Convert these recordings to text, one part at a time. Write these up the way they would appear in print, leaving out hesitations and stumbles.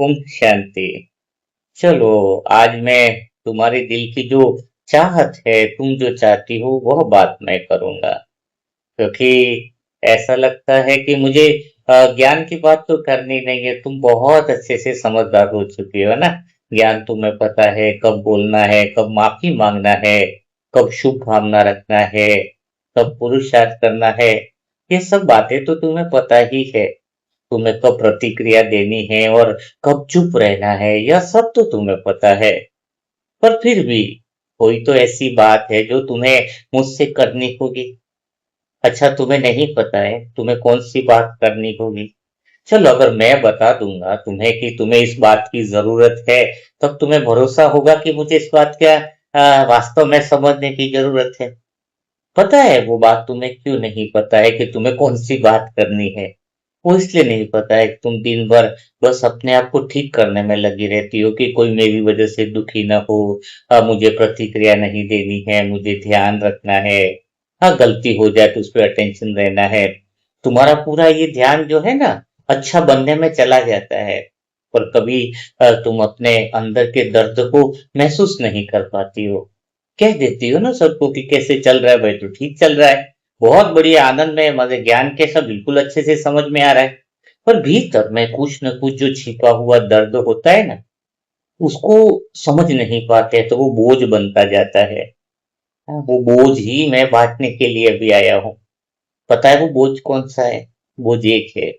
ओम शांति। चलो, आज मैं तुम्हारे दिल की जो चाहत है, तुम जो चाहती हो वह बात मैं करूंगा। क्योंकि ऐसा लगता है कि मुझे ज्ञान की बात तो करनी नहीं है। तुम बहुत अच्छे से समझदार हो चुकी हो ना। ज्ञान तुम्हें पता है कब बोलना है, कब माफी मांगना है, कब शुभ भावना रखना है, कब पुरुषार्थ करना है। ये सब बातें तो तुम्हें पता ही है। तुम्हें कब प्रतिक्रिया देनी है और कब चुप रहना है, यह सब तो तुम्हें पता है। पर फिर भी कोई तो ऐसी बात है जो तुम्हें मुझसे करनी होगी। अच्छा, तुम्हें नहीं पता है तुम्हें कौन सी बात करनी होगी? चलो, अगर मैं बता दूंगा तुम्हें कि तुम्हें इस बात की जरूरत है, तब तुम्हें भरोसा होगा कि मुझे इस बात का वास्तव में समझने की जरूरत है। पता है वो बात तुम्हें क्यों नहीं पता है कि तुम्हें कौन सी बात करनी है? वो इसलिए नहीं पता है कि तुम दिन भर बस अपने आप को ठीक करने में लगी रहती हो कि कोई मेरी वजह से दुखी ना हो। मुझे प्रतिक्रिया नहीं देनी है, मुझे ध्यान रखना है। हाँ, गलती हो जाए तो उस पर अटेंशन रहना है। तुम्हारा पूरा ये ध्यान जो है ना, अच्छा बनने में चला जाता है। पर कभी तुम अपने अंदर के दर्द को महसूस नहीं कर पाती हो। कह देती हो ना सबको कि कैसे चल रहा है भाई, तो ठीक चल रहा है, बहुत बढ़िया, आनंद में मजे, ज्ञान के सब बिल्कुल अच्छे से समझ में आ रहा है। पर भीतर में कुछ न कुछ जो छिपा हुआ दर्द होता है ना, उसको समझ नहीं पाते, तो वो बोझ बनता जाता है। हाँ, वो बोझ ही मैं बांटने के लिए भी आया हूँ। पता है वो बोझ कौन सा है? बोझ एक है।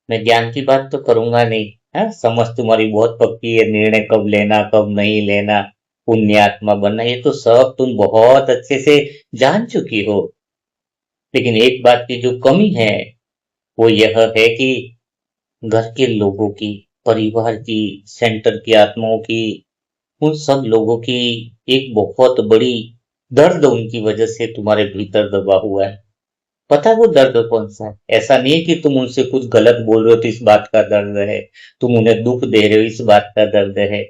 मैं ज्ञान की बात तो करूंगा नहीं। हाँ, समझ तुम्हारी बहुत पक्की है, निर्णय कब लेना कब नहीं लेना, पुण्यात्मा बनना, ये तो सब तुम बहुत अच्छे से जान चुकी हो। लेकिन एक बात की जो कमी है वो यह है कि घर के लोगों की, परिवार की, सेंटर की आत्माओं की, उन सब लोगों की एक बहुत बड़ी दर्द उनकी वजह से तुम्हारे भीतर दबा हुआ है। पता है वो दर्द कौन सा है? ऐसा नहीं है कि तुम उनसे कुछ गलत बोल रहे हो तो इस बात का दर्द है, तुम उन्हें दुख दे रहे हो इस बात का दर्द है।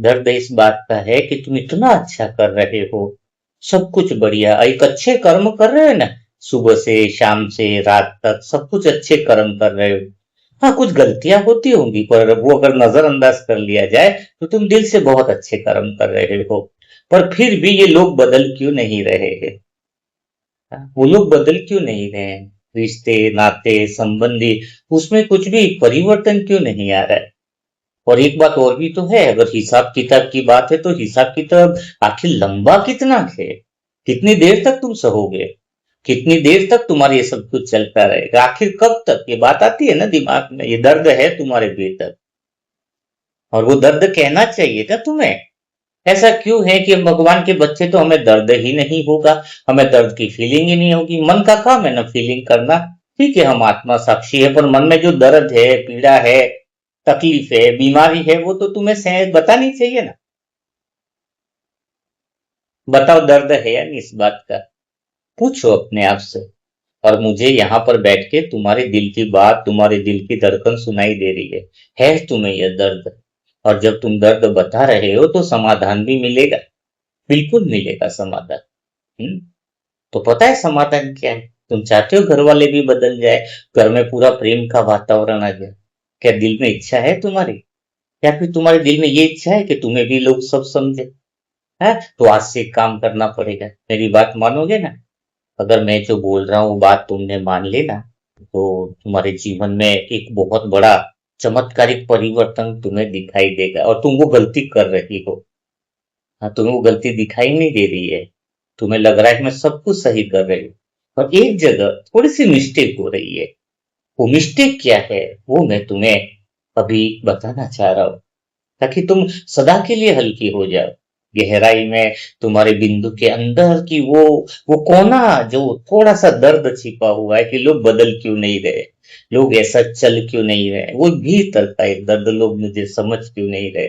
दर्द इस बात का है कि तुम इतना अच्छा कर रहे हो, सब कुछ बढ़िया, एक अच्छे कर्म कर रहे हो ना, सुबह से शाम से रात तक सब कुछ अच्छे कर्म कर रहे हो। हाँ, कुछ गलतियां होती होंगी, पर वो अगर नजरअंदाज कर लिया जाए तो तुम दिल से बहुत अच्छे कर्म कर रहे हो। पर फिर भी ये लोग बदल क्यों नहीं रहे हैं? हाँ, वो लोग बदल क्यों नहीं रहे हैं? रिश्ते, नाते, संबंधी, उसमें कुछ भी परिवर्तन क्यों नहीं आ रहा है? और एक बात और भी तो है, अगर हिसाब किताब की बात है तो हिसाब किताब आखिर लंबा कितना है? कितनी देर तक तुम सहोगे? कितनी देर तक तुम्हारी ये सब कुछ चलता रहेगा? आखिर कब तक? ये बात आती है ना दिमाग में, ये दर्द है तुम्हारे भीतर, और वो दर्द कहना चाहिए था तुम्हें। ऐसा क्यों है कि हम भगवान के बच्चे तो हमें दर्द ही नहीं होगा, हमें दर्द की फीलिंग ही नहीं होगी? मन का काम है ना फीलिंग करना। ठीक है, हम आत्मा साक्षी है, पर मन में जो दर्द है, पीड़ा है, तकलीफ है, बीमारी है, वो तो तुम्हें बतानी चाहिए ना। बताओ, दर्द है या नहीं इस बात का? पूछो अपने आप से। और मुझे यहाँ पर बैठ के तुम्हारे दिल की बात, तुम्हारे दिल की धड़कन सुनाई दे रही है तुम्हें यह दर्द? और जब तुम दर्द बता रहे हो तो समाधान भी मिलेगा, बिल्कुल मिलेगा समाधान। हम्म। तो पता है समाधान क्या है? तुम चाहते हो घर वाले भी बदल जाए, घर में पूरा प्रेम का वातावरण आ जाए? क्या दिल में इच्छा है तुम्हारी? या फिर तुम्हारे दिल में ये इच्छा है कि तुम्हें भी लोग सब समझे? है तो आज से एक काम करना पड़ेगा, मेरी बात मानोगे ना? अगर मैं जो बोल रहा हूँ वो बात तुमने मान ली ना, तो तुम्हारे जीवन में एक बहुत बड़ा चमत्कारिक परिवर्तन तुम्हें दिखाई देगा, और तुम वो गलती कर रही हो। हाँ, तुम्हें वो गलती दिखाई नहीं दे रही है। तुम्हें लग रहा है कि मैं सब कुछ सही कर रही हूँ, और एक जगह थोड़ी सी मिस्टेक हो रही है। वो मिस्टेक क्या है, वो मैं तुम्हें अभी बताना चाह रहा हूँ, ताकि तुम सदा के लिए हल्की हो जाओ। गहराई में तुम्हारे बिंदु के अंदर की वो कोना, जो थोड़ा सा दर्द छिपा हुआ है कि लोग बदल क्यों नहीं रहे, लोग ऐसा चल क्यों नहीं रहे, वो भीतर का एक दर्द, लोग मुझे समझ क्यों नहीं रहे।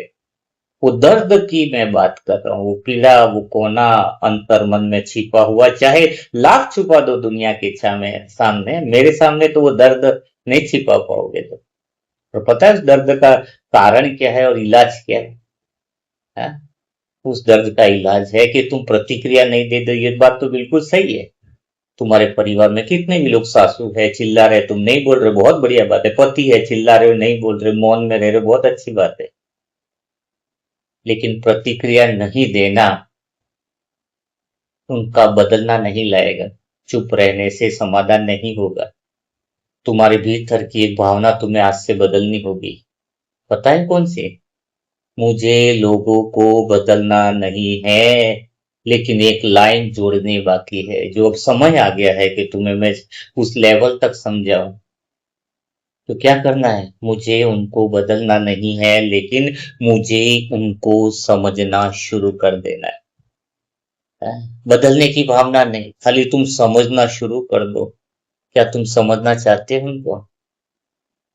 वो दर्द की मैं बात कर रहा हूँ, वो पीड़ा, वो कोना अंतर मन में छिपा हुआ, चाहे लाख छुपा दो दुनिया के सामने, मेरे सामने तो वो दर्द नहीं छिपा पाओगे। तो पता है उस दर्द का कारण क्या है और इलाज क्या है? हाँ? उस दर्द का इलाज है कि तुम प्रतिक्रिया नहीं दे दो, ये बात तो बिल्कुल सही है। तुम्हारे परिवार में कितने भी लोग सासू है चिल्ला रहे, तुम नहीं बोल रहे, बहुत बढ़िया बात है। पति है चिल्ला रहे हो, नहीं बोल रहे, मौन में रह रहे हो, बहुत अच्छी बात है। लेकिन प्रतिक्रिया नहीं देना उनका बदलना नहीं लाएगा। चुप रहने से समाधान नहीं होगा। तुम्हारे भीतर की एक भावना तुम्हें आज से बदलनी होगी। पता है कौन सी? मुझे लोगों को बदलना नहीं है, लेकिन एक लाइन जोड़नी बाकी है, जो अब समय आ गया है कि तुम्हें मैं उस लेवल तक समझाऊं। तो क्या करना है? मुझे उनको बदलना नहीं है, लेकिन मुझे उनको समझना शुरू कर देना है। बदलने की भावना नहीं, खाली तुम समझना शुरू कर दो। क्या तुम समझना चाहते हो उनको?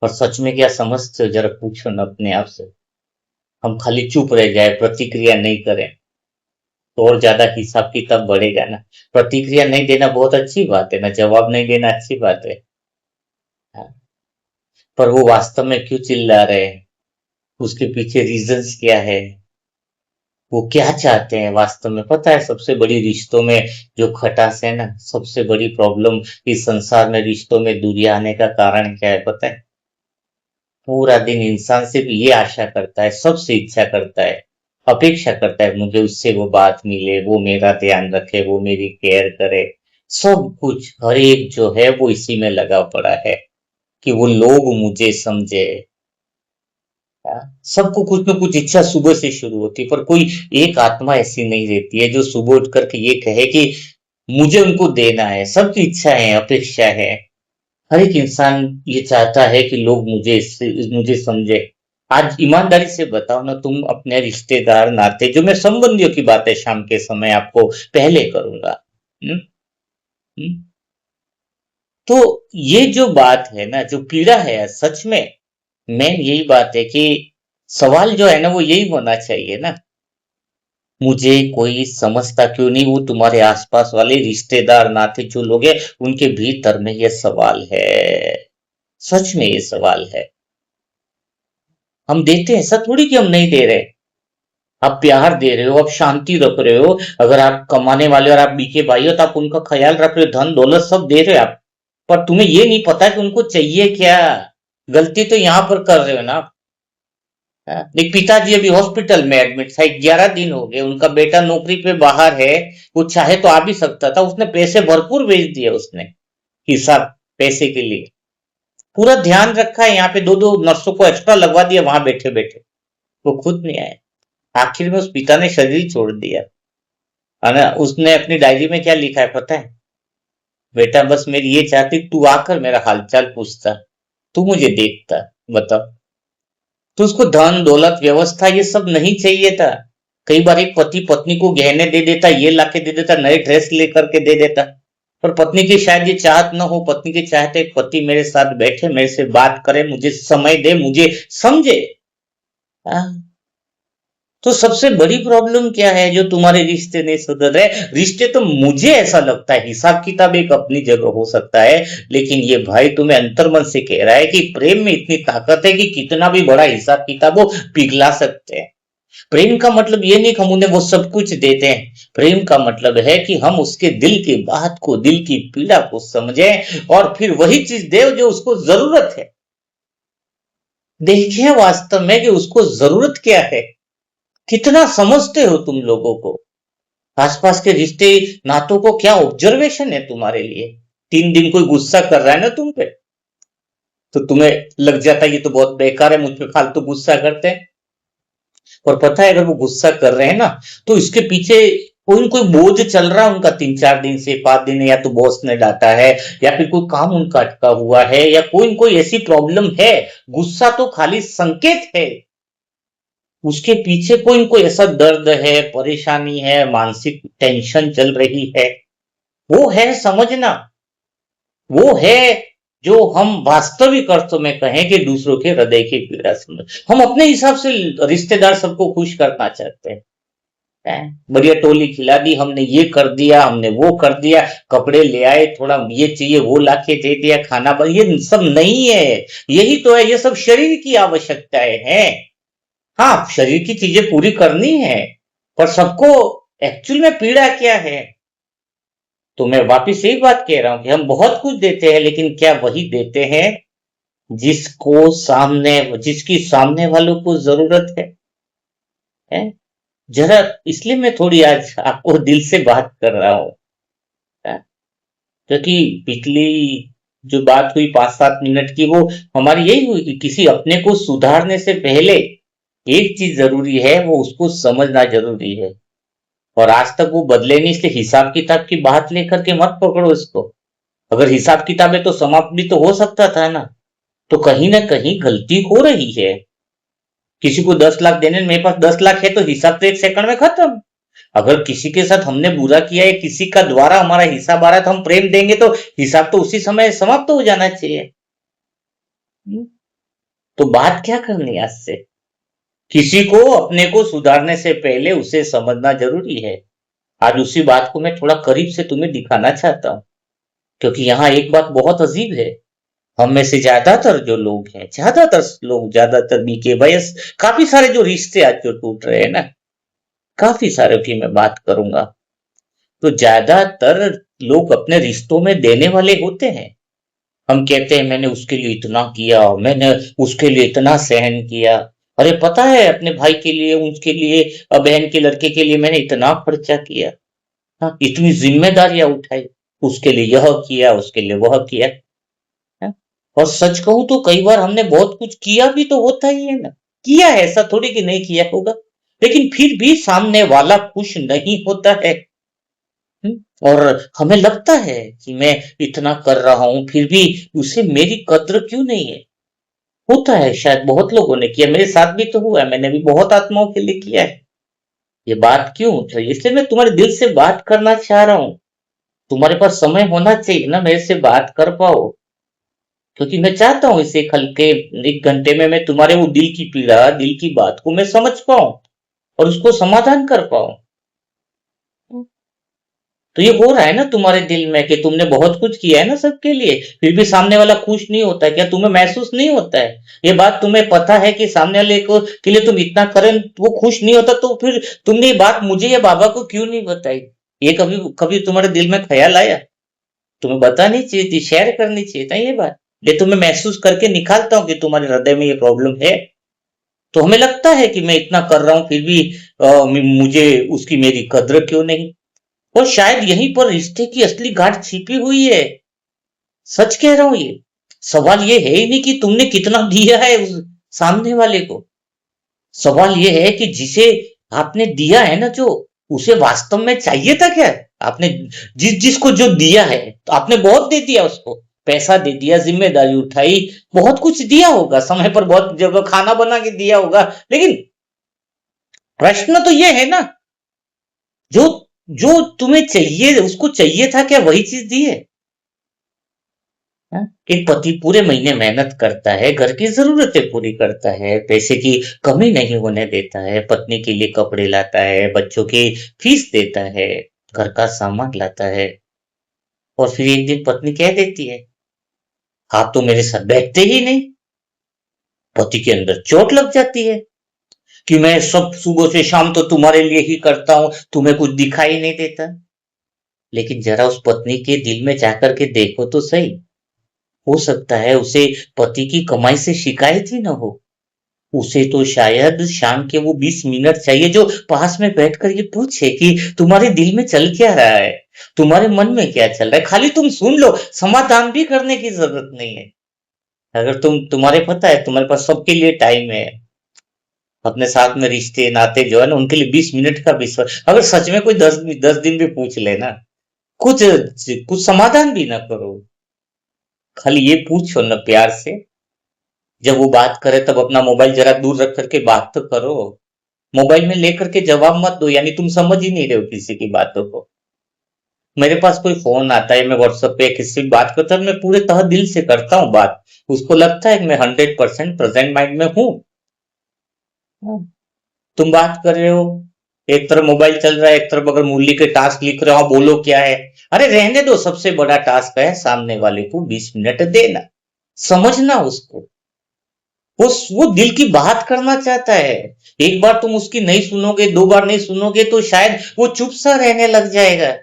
और सच में क्या समझते हो? जरा पूछो ना अपने आप से। हम खाली चुप रह जाए, प्रतिक्रिया नहीं करें, तो और ज्यादा हिसाब किताब बढ़ेगा ना। प्रतिक्रिया नहीं देना बहुत अच्छी बात है ना, जवाब नहीं देना अच्छी बात है। हाँ, पर वो वास्तव में क्यों चिल्ला रहे हैं? उसके पीछे रीजंस क्या है? वो क्या चाहते हैं वास्तव में? पता है, सबसे बड़ी रिश्तों में जो खटास है ना, सबसे बड़ी प्रॉब्लम इस संसार में रिश्तों में दूरियां आने का कारण क्या है पता है? पूरा दिन इंसान सिर्फ ये आशा करता है, सबसे इच्छा करता है, अपेक्षा करता है, मुझे उससे वो बात मिले, वो मेरा ध्यान रखे, वो मेरी केयर करे। सब कुछ हर एक जो है वो इसी में लगा पड़ा है कि वो लोग मुझे समझे। हाँ, सबको कुछ न कुछ इच्छा सुबह से शुरू होती है, पर कोई एक आत्मा ऐसी नहीं रहती है जो सुबह उठ करके ये कहे कि मुझे उनको देना है। सबकी इच्छा है, अपेक्षा है। हर एक इंसान ये चाहता है कि लोग मुझे समझे। आज ईमानदारी से बताओ ना, तुम अपने रिश्तेदार नाते, जो मैं संबंधियों की बातें शाम के समय आपको पहले करूंगा। हम्म, हम्म, तो ये जो बात है ना, जो पीड़ा है सच में, मेन यही बात है कि सवाल जो है ना वो यही होना चाहिए ना, मुझे कोई समझता क्यों नहीं? वो तुम्हारे आसपास वाले रिश्तेदार नाते जो लोग हैं, उनके भीतर में ये सवाल है। सच में ये सवाल है। हम देते हैं, ऐसा थोड़ी कि हम नहीं दे रहे। आप प्यार दे रहे हो, आप शांति रख रहे हो। अगर आप कमाने वाले और आप बीके भाई हो तो आप उनका ख्याल रख रहे हो, धन दौलत सब दे रहे हो आप। पर तुम्हें ये नहीं पता कि उनको चाहिए क्या। गलती तो यहां पर कर रहे हो ना आप। एक पिताजी अभी हॉस्पिटल में एडमिट था, 11 दिन हो गए, उनका बेटा नौकरी पे बाहर है। वो चाहे तो आ भी सकता था, उसने पैसे भरपूर भेज दिए उसने, हिसाब पैसे के लिए। पूरा ध्यान रखा है, यहाँ पे दो दो नर्सों को एक्स्ट्रा लगवा दिया वहां बैठे बैठे। वो खुद नहीं आए। आखिर में उस पिता ने शरीर छोड़ दिया। है ना? उसने अपनी डायरी में क्या लिखा है पता है? बेटा बस मेरी ये चाहती तू आकर मेरा हालचाल पूछता, तू मुझे देखता। बताओ। तो उसको धन दौलत व्यवस्था ये सब नहीं चाहिए था। कई बार एक पति पत्नी को गहने दे देता, ये लाके दे देता, नए ड्रेस लेकर के दे देता। पर पत्नी की शायद ये चाहत न हो, पत्नी की चाहत है पति मेरे साथ बैठे, मेरे से बात करे, मुझे समय दे, मुझे समझे। हाँ? तो सबसे बड़ी प्रॉब्लम क्या है जो तुम्हारे रिश्ते नहीं सुधर रहे? रिश्ते तो मुझे ऐसा लगता है, हिसाब किताब एक अपनी जगह हो सकता है, लेकिन ये भाई तुम्हें अंतर्मन से कह रहा है कि प्रेम में इतनी ताकत है कि कितना भी बड़ा हिसाब किताब हो पिघला सकते हैं। प्रेम का मतलब ये नहीं कि हम उन्हें वो सब कुछ देते हैं। प्रेम का मतलब है कि हम उसके दिल की बात को, दिल की पीड़ा को समझें और फिर वही चीज दे जो उसको जरूरत है। देखें वास्तव में कि उसको जरूरत क्या है। कितना समझते हो तुम लोगों को? आसपास के रिश्ते नातों को क्या ऑब्जर्वेशन है तुम्हारे लिए? 3 दिन कोई गुस्सा कर रहा है ना तुम पे, तो तुम्हें लग जाता है ये तो बहुत बेकार है, मुझ पे फालतू गुस्सा करते हैं। और पता है अगर वो गुस्सा कर रहे हैं ना, तो इसके पीछे कोई न कोई बोझ चल रहा है उनका, 3 4 दिन से, 5 दिन, या तो बॉस ने डांटा है, या फिर कोई काम उनका अटका हुआ है, या कोई न कोई ऐसी प्रॉब्लम है। गुस्सा तो खाली संकेत है, उसके पीछे कोई न कोई ऐसा दर्द है, परेशानी है, मानसिक टेंशन चल रही है। वो है समझना। वो है जो हम वास्तविक अर्थों में कहें कि दूसरों के हृदय की पीड़ा समझ। हम अपने हिसाब से रिश्तेदार सबको खुश करना चाहते हैं। बढ़िया टोली खिला दी हमने, ये कर दिया, हमने वो कर दिया, कपड़े ले आए, थोड़ा ये चाहिए वो लाके दे दिया, खाना बन, ये सब नहीं है। यही तो है, ये सब शरीर की आवश्यकताएं हैं। हाँ, शरीर की चीजें पूरी करनी है, पर सबको एक्चुअल में पीड़ा क्या है? तो मैं वापिस यही बात कह रहा हूं कि हम बहुत कुछ देते हैं, लेकिन क्या वही देते हैं जिसकी सामने वालों को जरूरत है? जरा इसलिए मैं थोड़ी आज आपको दिल से बात कर रहा हूं, क्योंकि पिछली जो बात हुई 5-7 मिनट की, वो हमारी यही हुई कि किसी अपने को सुधारने से पहले एक चीज जरूरी है, वो उसको समझना जरूरी है। और आज तक वो बदले नहीं, इसलिए हिसाब किताब की बात लेकर के मत पकड़ो इसको। अगर हिसाब किताब है तो समाप्त भी तो हो सकता था ना। तो कहीं ना कहीं गलती हो रही है। किसी को 10 लाख देने, मेरे पास 10 लाख है तो हिसाब तो 1 सेकंड में खत्म। अगर किसी के साथ हमने बुरा किया है, किसी का द्वारा हमारा हिसाब आ रहा है, तो हम प्रेम देंगे तो हिसाब तो उसी समय समाप्त हो जाना चाहिए। तो बात क्या करनी है आज से? किसी को अपने को सुधारने से पहले उसे समझना जरूरी है। आज उसी बात को मैं थोड़ा करीब से तुम्हें दिखाना चाहता हूं, क्योंकि यहाँ एक बात बहुत अजीब है। हम में से ज्यादातर जो लोग हैं, ज्यादातर बीके वयस, काफी सारे जो रिश्ते आज जो टूट रहे हैं ना, काफी सारे की मैं बात करूंगा। तो ज्यादातर लोग अपने रिश्तों में देने वाले होते हैं। हम कहते हैं मैंने उसके लिए इतना किया, मैंने उसके लिए इतना सहन किया। अरे पता है, अपने भाई के लिए, उसके लिए, बहन के लड़के के लिए मैंने इतना खर्चा किया। हाँ, इतनी जिम्मेदारियां उठाई, उसके लिए यह किया, उसके लिए वह किया। हाँ? और सच कहूं तो कई बार हमने बहुत कुछ किया भी तो होता ही है ना। किया है, ऐसा थोड़ी कि नहीं किया होगा। लेकिन फिर भी सामने वाला खुश नहीं होता है। और हमें लगता है कि मैं इतना कर रहा हूं, फिर भी उसे मेरी कद्र क्यों नहीं है। होता है, शायद बहुत लोगों ने किया, मेरे साथ भी तो हुआ है, मैंने भी बहुत आत्माओं के लिए किया है। ये बात क्यों उठ रही है? इसलिए मैं तुम्हारे दिल से बात करना चाह रहा हूं। तुम्हारे पास समय होना चाहिए ना, मेरे से बात कर पाओ। क्योंकि मैं चाहता हूं इसे हल्के 1 घंटे में मैं तुम्हारे वो दिल की पीड़ा, दिल की बात को मैं समझ पाऊं और उसको समाधान कर पाऊं। तो ये हो रहा है ना तुम्हारे दिल में कि तुमने बहुत कुछ किया है ना सबके लिए, फिर भी सामने वाला खुश नहीं होता है। क्या तुम्हें महसूस नहीं होता है? ये बात तुम्हें पता है कि सामने वाले को के लिए तुम इतना करें, वो खुश नहीं होता, तो फिर तुमने ये बात मुझे या बाबा को क्यों नहीं बताई? ये कभी कभी तुम्हारे दिल में ख्याल आया? तुम्हें बतानी चाहिए थी, शेयर करनी चाहिए था ये बात। ये तो मैं महसूस करके निकालता हूँ कि तुम्हारे हृदय में ये प्रॉब्लम है। तो हमें लगता है कि मैं इतना कर रहा हूँ, फिर भी मुझे उसकी मेरी कद्र क्यों नहीं। और शायद यहीं पर रिश्ते की असली गांठ छिपी हुई है। सच कह रहा हूं ये। सवाल ये है ही नहीं कि तुमने कितना दिया है उस सामने वाले को। सवाल ये है कि जिसे आपने दिया है ना, जो उसे वास्तव में चाहिए था क्या? आपने जिसको जो दिया है, तो आपने बहुत दे दिया उसको। पैसा दे दिया, जिम्मेदारी उठाई, बहुत कुछ दिया होगा, समय पर बहुत जगह खाना बना के दिया होगा। लेकिन प्रश्न तो ये है ना, जो जो तुम्हें चाहिए, उसको चाहिए था क्या, वही चीज दी है? हाँ? एक पति पूरे महीने मेहनत करता है, घर की जरूरतें पूरी करता है, पैसे की कमी नहीं होने देता है, पत्नी के लिए कपड़े लाता है, बच्चों की फीस देता है, घर का सामान लाता है। और फिर एक दिन पत्नी कह देती है, आप तो मेरे साथ बैठते ही नहीं। पति के अंदर चोट लग जाती है कि मैं सब सुबह से शाम तो तुम्हारे लिए ही करता हूं, तुम्हें कुछ दिखाई नहीं देता। लेकिन जरा उस पत्नी के दिल में जाकर के देखो तो सही। हो सकता है उसे पति की कमाई से शिकायत ही ना हो। उसे तो शायद शाम के वो 20 मिनट चाहिए, जो पास में बैठकर ये पूछे कि तुम्हारे दिल में चल क्या रहा है, तुम्हारे मन में क्या चल रहा है। खाली तुम सुन लो, समाधान भी करने की जरूरत नहीं है। अगर तुम्हारे पता है, तुम्हारे पास सबके लिए टाइम है। अपने साथ में रिश्ते नाते जो है ना, उनके लिए 20 मिनट का विश्वास, अगर सच में कोई 10 दिन भी पूछ लेना, कुछ कुछ समाधान भी ना करो, खाली ये पूछो ना प्यार से। जब वो बात करे तब अपना मोबाइल जरा दूर रख करके बात तो करो। मोबाइल में लेकर के जवाब मत दो, यानी तुम समझ ही नहीं रहे हो किसी की बातों को। मेरे पास कोई फोन आता है, मैं व्हाट्सएप पे किसी से बात करता हूँ, मैं पूरे तह दिल से करता हूँ बात। उसको लगता है कि मैं 100% प्रेजेंट माइंड में हूँ। तुम बात कर रहे हो, एक तरफ मोबाइल चल रहा है, एक तरफ अगर मूली के टास्क लिख रहे हो, बोलो क्या है। अरे रहने दो, सबसे बड़ा टास्क है सामने वाले को 20 मिनट देना, समझना उसको। वो दिल की बात करना चाहता है। एक बार तुम उसकी नहीं सुनोगे, 2 बार नहीं सुनोगे, तो शायद वो चुप सा रहने लग जाएगा।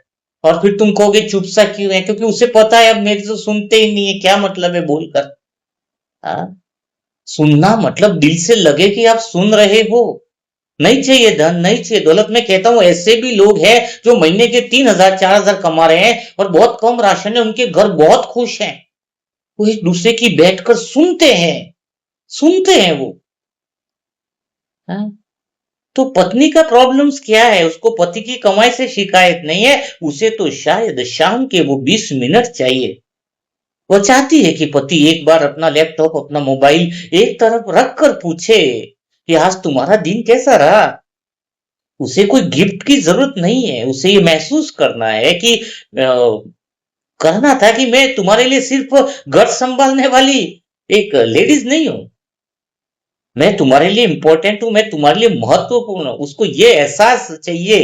और फिर तुम कहोगे चुप सा क्यों है, क्योंकि उसे पता है अब मेरे तो सुनते ही नहीं है, क्या मतलब है बोलकर। हाँ, सुनना मतलब दिल से लगे कि आप सुन रहे हो। नहीं चाहिए धन, नहीं चाहिए दौलत। मैं कहता हूं ऐसे भी लोग हैं जो महीने के 3,000 4,000 कमा रहे हैं और बहुत कम राशन है, उनके घर बहुत खुश हैं। वो एक दूसरे की बैठकर सुनते हैं, सुनते हैं वो। हाँ? तो पत्नी का प्रॉब्लम्स क्या है? उसको पति की कमाई से शिकायत नहीं है, उसे तो शायद शाम के वो 20 मिनट चाहिए। वो चाहती है कि पति एक बार अपना लैपटॉप, अपना मोबाइल एक तरफ रख कर पूछे कि आज तुम्हारा दिन कैसा रहा। उसे कोई गिफ्ट की जरूरत नहीं है, उसे ये महसूस करना है कि कहना था कि मैं तुम्हारे लिए सिर्फ घर संभालने वाली एक लेडीज नहीं हूं, मैं तुम्हारे लिए इंपॉर्टेंट हूं, मैं तुम्हारे लिए महत्वपूर्ण हूं। उसको ये एहसास चाहिए।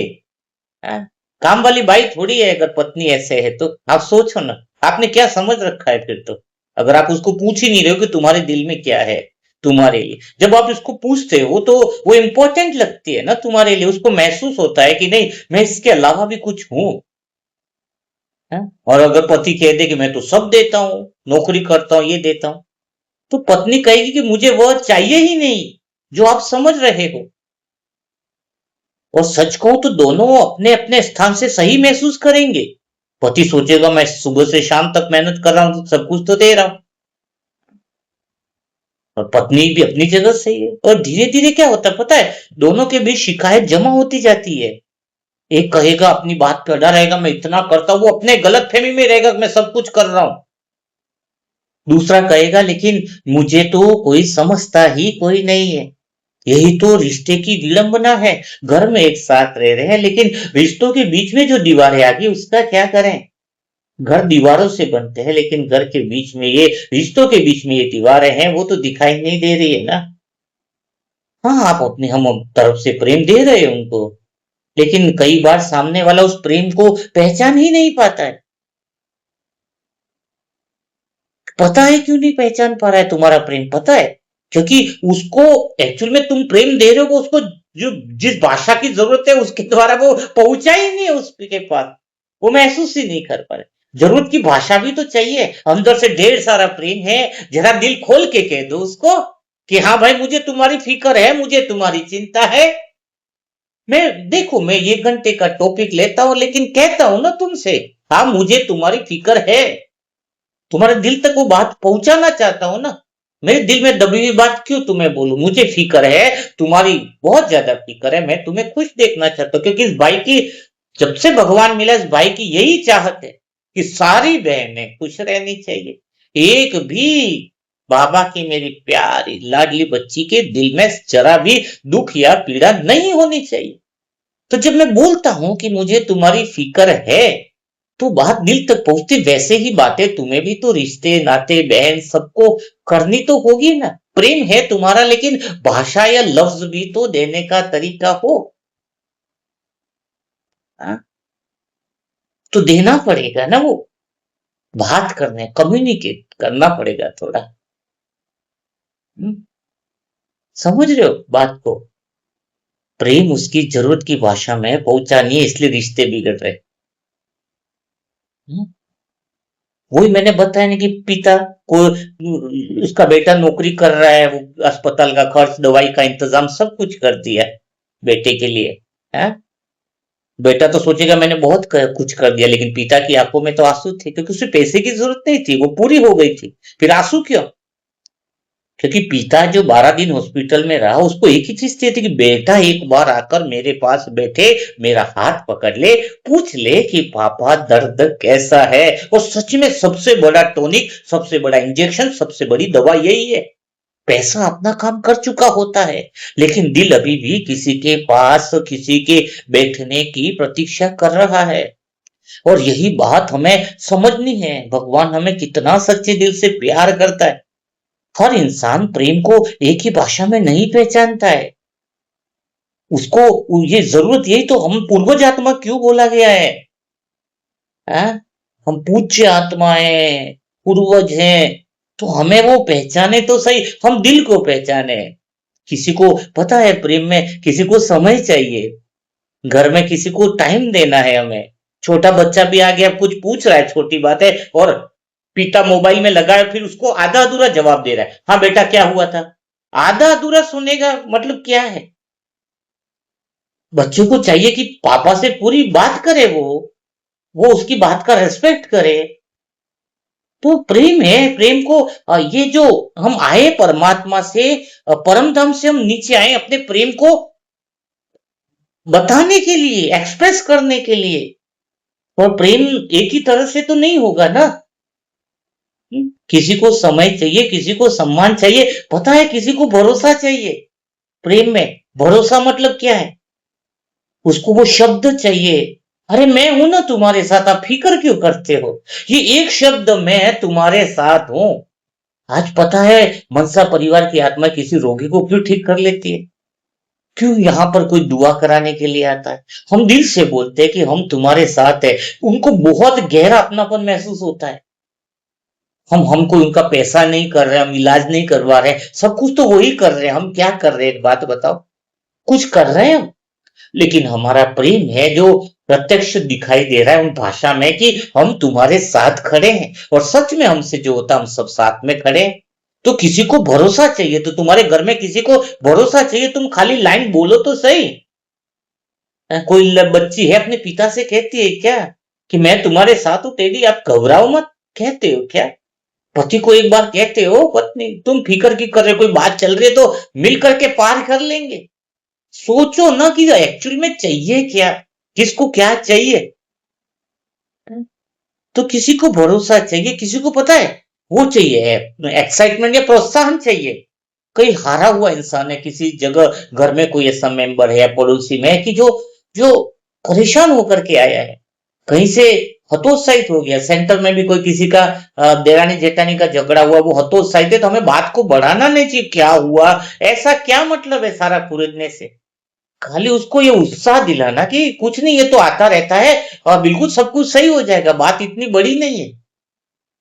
हाँ? काम वाली बाई थोड़ी है। अगर पत्नी ऐसे है तो आप सोचो ना, आपने क्या समझ रखा है फिर तो। अगर आप उसको पूछ ही नहीं रहे हो कि तुम्हारे दिल में क्या है तुम्हारे लिए, जब आप इसको पूछते हो तो वो इंपॉर्टेंट लगती है ना तुम्हारे लिए। उसको महसूस होता है कि नहीं, मैं इसके अलावा भी कुछ हूं। हाँ? और अगर पति कह दे कि मैं तो सब देता हूं, नौकरी करता हूं, ये देता हूं, तो पत्नी कहेगी कि मुझे वह चाहिए ही नहीं जो आप समझ रहे हो। और सच कहूं तो दोनों अपने अपने स्थान से सही महसूस करेंगे। पति सोचेगा मैं सुबह से शाम तक मेहनत कर रहा हूं तो सब कुछ तो दे रहा हूं, और पत्नी भी अपनी जगह सही है। और धीरे धीरे क्या होता है पता है, दोनों के बीच शिकायत जमा होती जाती है। एक कहेगा अपनी बात पे अड़ा रहेगा, मैं इतना करता हूं, वो अपने गलत फहमी में रहेगा कि मैं सब कुछ कर रहा हूं। दूसरा कहेगा लेकिन मुझे तो कोई समझता ही कोई नहीं है। यही तो रिश्ते की विडंबना है। घर में एक साथ रह रहे हैं लेकिन रिश्तों के बीच में जो दीवारें आ गई उसका क्या करें। घर दीवारों से बनते हैं लेकिन घर के बीच में ये रिश्तों के बीच में ये दीवारें हैं, वो तो दिखाई नहीं दे रही है ना। हाँ, आप अपनी हम तरफ से प्रेम दे रहे हैं उनको, लेकिन कई बार सामने वाला उस प्रेम को पहचान ही नहीं पाता है। पता है क्यों नहीं पहचान पा रहा है तुम्हारा प्रेम? पता है, क्योंकि उसको एक्चुअल में तुम प्रेम दे रहे हो, उसको जो जिस भाषा की जरूरत है उसके द्वारा वो पहुंचा ही नहीं है उसके पास। वो महसूस ही नहीं कर पा रहे। जरूरत की भाषा भी तो चाहिए। अंदर से ढेर सारा प्रेम है, जरा दिल खोल के कह दो उसको कि हाँ भाई, मुझे तुम्हारी फिक्र है, मुझे तुम्हारी चिंता है। मैं देखो, मैं ये घंटे का टॉपिक लेता हूं लेकिन कहता हूं ना तुमसे, हाँ मुझे तुम्हारी फिक्र है। तुम्हारे दिल तक वो बात पहुंचाना चाहता हूं ना। मेरे दिल में दबी हुई बात क्यों तुम्हें बोलूं? मुझे फिक्र है, तुम्हारी बहुत ज्यादा फिक्र है। मैं तुम्हें खुश देखना चाहता हूं, क्योंकि इस भाई की, जब से भगवान मिला, इस भाई की यही चाहत है कि सारी बहनें खुश रहनी चाहिए। एक भी बाबा की मेरी प्यारी लाडली बच्ची के दिल में जरा भी दुख या पीड़ा नहीं होनी चाहिए। तो जब मैं बोलता हूं कि मुझे तुम्हारी फिक्र है, तो बात दिल तक पहुंचती। वैसे ही बातें तुम्हें भी तो रिश्ते नाते बहन सबको करनी तो होगी ना। प्रेम है तुम्हारा, लेकिन भाषा या लफ्ज भी तो देने का तरीका हो। हाँ? तो देना पड़ेगा ना वो। बात करने, कम्युनिकेट करना पड़ेगा थोड़ा। हम्म, समझ रहे हो बात को? प्रेम उसकी जरूरत की भाषा में पहुंचानी है, इसलिए रिश्ते बिगड़ रहे। हम्म, वही मैंने बताया ना कि पिता को, उसका बेटा नौकरी कर रहा है, वो अस्पताल का खर्च, दवाई का इंतजाम सब कुछ कर दिया है बेटे के लिए। है? बेटा तो सोचेगा मैंने बहुत कुछ कर दिया, लेकिन पिता की आंखों में तो आंसू थे, क्योंकि उसे पैसे की जरूरत नहीं थी, वो पूरी हो गई थी। फिर आंसू क्यों? क्योंकि पिता जो 12 दिन हॉस्पिटल में रहा, उसको एक ही चीज चाहिए थी कि बेटा एक बार आकर मेरे पास बैठे, मेरा हाथ पकड़ ले, पूछ ले कि पापा दर्द कैसा है। और सच में सबसे बड़ा टॉनिक, सबसे बड़ा इंजेक्शन, सबसे बड़ी दवा यही है। पैसा अपना काम कर चुका होता है, लेकिन दिल अभी भी किसी के पास, किसी के बैठने की प्रतीक्षा कर रहा है। और यही बात हमें समझनी है, भगवान हमें कितना सच्चे दिल से प्यार करता है। हर इंसान प्रेम को एक ही भाषा में नहीं पहचानता है। उसको ये जरूरत, यही तो हम पूर्वज आत्मा क्यों बोला गया है। हाँ? हम पूज्य आत्माएं, पूर्वज हैं, तो हमें वो पहचाने तो सही, हम दिल को पहचाने। किसी को पता है प्रेम में किसी को समय चाहिए, घर में किसी को टाइम देना है हमें, छोटा बच्चा भी आ गया, कुछ पूछ रहा है, छोटी बात है, और पिता मोबाइल में लगा है, फिर उसको आधा अधूरा जवाब दे रहा है, हाँ बेटा क्या हुआ था। आधा अधूरा सुनेगा मतलब क्या है। बच्चों को चाहिए कि पापा से पूरी बात करे, वो उसकी बात का रेस्पेक्ट करे। तो प्रेम है, प्रेम को ये जो हम आए परमात्मा से, परम धाम से हम नीचे आए अपने प्रेम को बताने के लिए, एक्सप्रेस करने के लिए। और प्रेम एक ही तरह से तो नहीं होगा ना। किसी को समय चाहिए, किसी को सम्मान चाहिए, पता है किसी को भरोसा चाहिए। प्रेम में भरोसा मतलब क्या है, उसको वो शब्द चाहिए, अरे मैं हूं ना तुम्हारे साथ, आप फिक्र क्यों करते हो। ये एक शब्द, मैं तुम्हारे साथ हूं। आज पता है मनसा परिवार की आत्मा किसी रोगी को क्यों ठीक कर लेती है, क्यों यहाँ पर कोई दुआ कराने के लिए आता है। हम दिल से बोलते हैं कि हम तुम्हारे साथ है, उनको बहुत गहरा अपनापन महसूस होता है। हम कोई उनका पैसा नहीं कर रहे, हम इलाज नहीं करवा रहे, सब कुछ तो वही कर रहे हैं। हम क्या कर रहे हैं, एक बात बताओ, कुछ कर रहे हैं हम। लेकिन हमारा प्रेम है जो प्रत्यक्ष दिखाई दे रहा है उन भाषा में कि हम तुम्हारे साथ खड़े हैं, और सच में हमसे जो होता हम सब साथ में खड़े हैं। तो किसी को भरोसा चाहिए, तो तुम्हारे घर में किसी को भरोसा चाहिए, तुम खाली लाइन बोलो तो सही। कोई बच्ची है अपने पिता से कहती है क्या कि मैं तुम्हारे साथ हूं टेडी, आप घबराओ मत, कहते हो क्या। पति को एक बार कहते हो, पत्नी तुम फिक्र की कर रहे हो, कोई बात चल रही है तो मिल करके पार कर लेंगे। सोचो ना कि एक्चुअली में चाहिए क्या, किसको क्या चाहिए। तो किसी को भरोसा चाहिए, किसी को पता है वो चाहिए एक्साइटमेंट या प्रोत्साहन चाहिए। कहीं हारा हुआ इंसान है किसी जगह, घर में कोई ऐसा मेंबर है या पड़ोसी में कि जो जो परेशान होकर के आया है, कहीं से हतोत्साहित हो गया। सेंटर में भी कोई किसी का देरानी जेठानी का झगड़ा हुआ, वो हतोत्साहित है, तो हमें बात को बढ़ाना नहीं चाहिए, क्या हुआ, ऐसा क्या मतलब है सारा खुरदने से। खाली उसको ये उत्साह दिलाना कि कुछ नहीं, ये तो आता रहता है और बिल्कुल सब कुछ सही हो जाएगा, बात इतनी बड़ी नहीं है।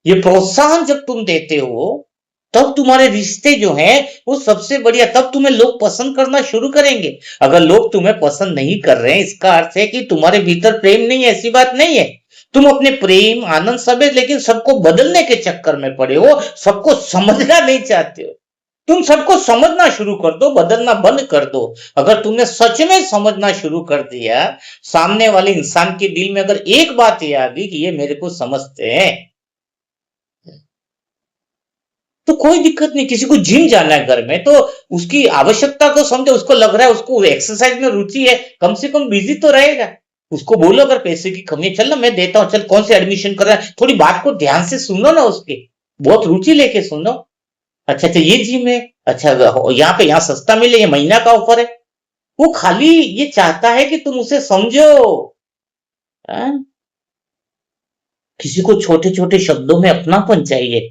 ये प्रोत्साहन जब तुम देते हो, तब तुम्हारे रिश्ते जो हैं वो सबसे बढ़िया, तब तुम्हें लोग पसंद करना शुरू करेंगे। अगर लोग तुम्हें पसंद नहीं कर रहे हैं, इसका अर्थ है कि तुम्हारे भीतर प्रेम नहीं है, ऐसी बात नहीं है। तुम अपने प्रेम आनंद सब है, लेकिन सबको बदलने के चक्कर में पड़े हो, सबको समझना नहीं चाहते हो। तुम सबको समझना शुरू कर दो, बदलना बंद कर दो। अगर तुमने सच में समझना शुरू कर दिया, सामने वाले इंसान के दिल में अगर एक बात ये आ गई कि ये मेरे को समझते हैं, तो कोई दिक्कत नहीं। किसी को जिम जाना है घर में, तो उसकी आवश्यकता को समझे, उसको लग रहा है उसको एक्सरसाइज में रुचि है, कम से कम बिजी तो रहेगा। उसको बोलो अगर पैसे की कमी है, चल ना मैं देता हूँ, चल कौन से एडमिशन कर रहा है, थोड़ी बात को ध्यान से सुनो ना उसके, बहुत रुचि लेके सुनो। अच्छा अच्छा ये जिम है, अच्छा यहाँ पे यहाँ सस्ता मिले, ये महीना का ऑफर है। वो खाली ये चाहता है कि तुम उसे समझो। हाँ? किसी को छोटे छोटे शब्दों में अपनापन चाहिए।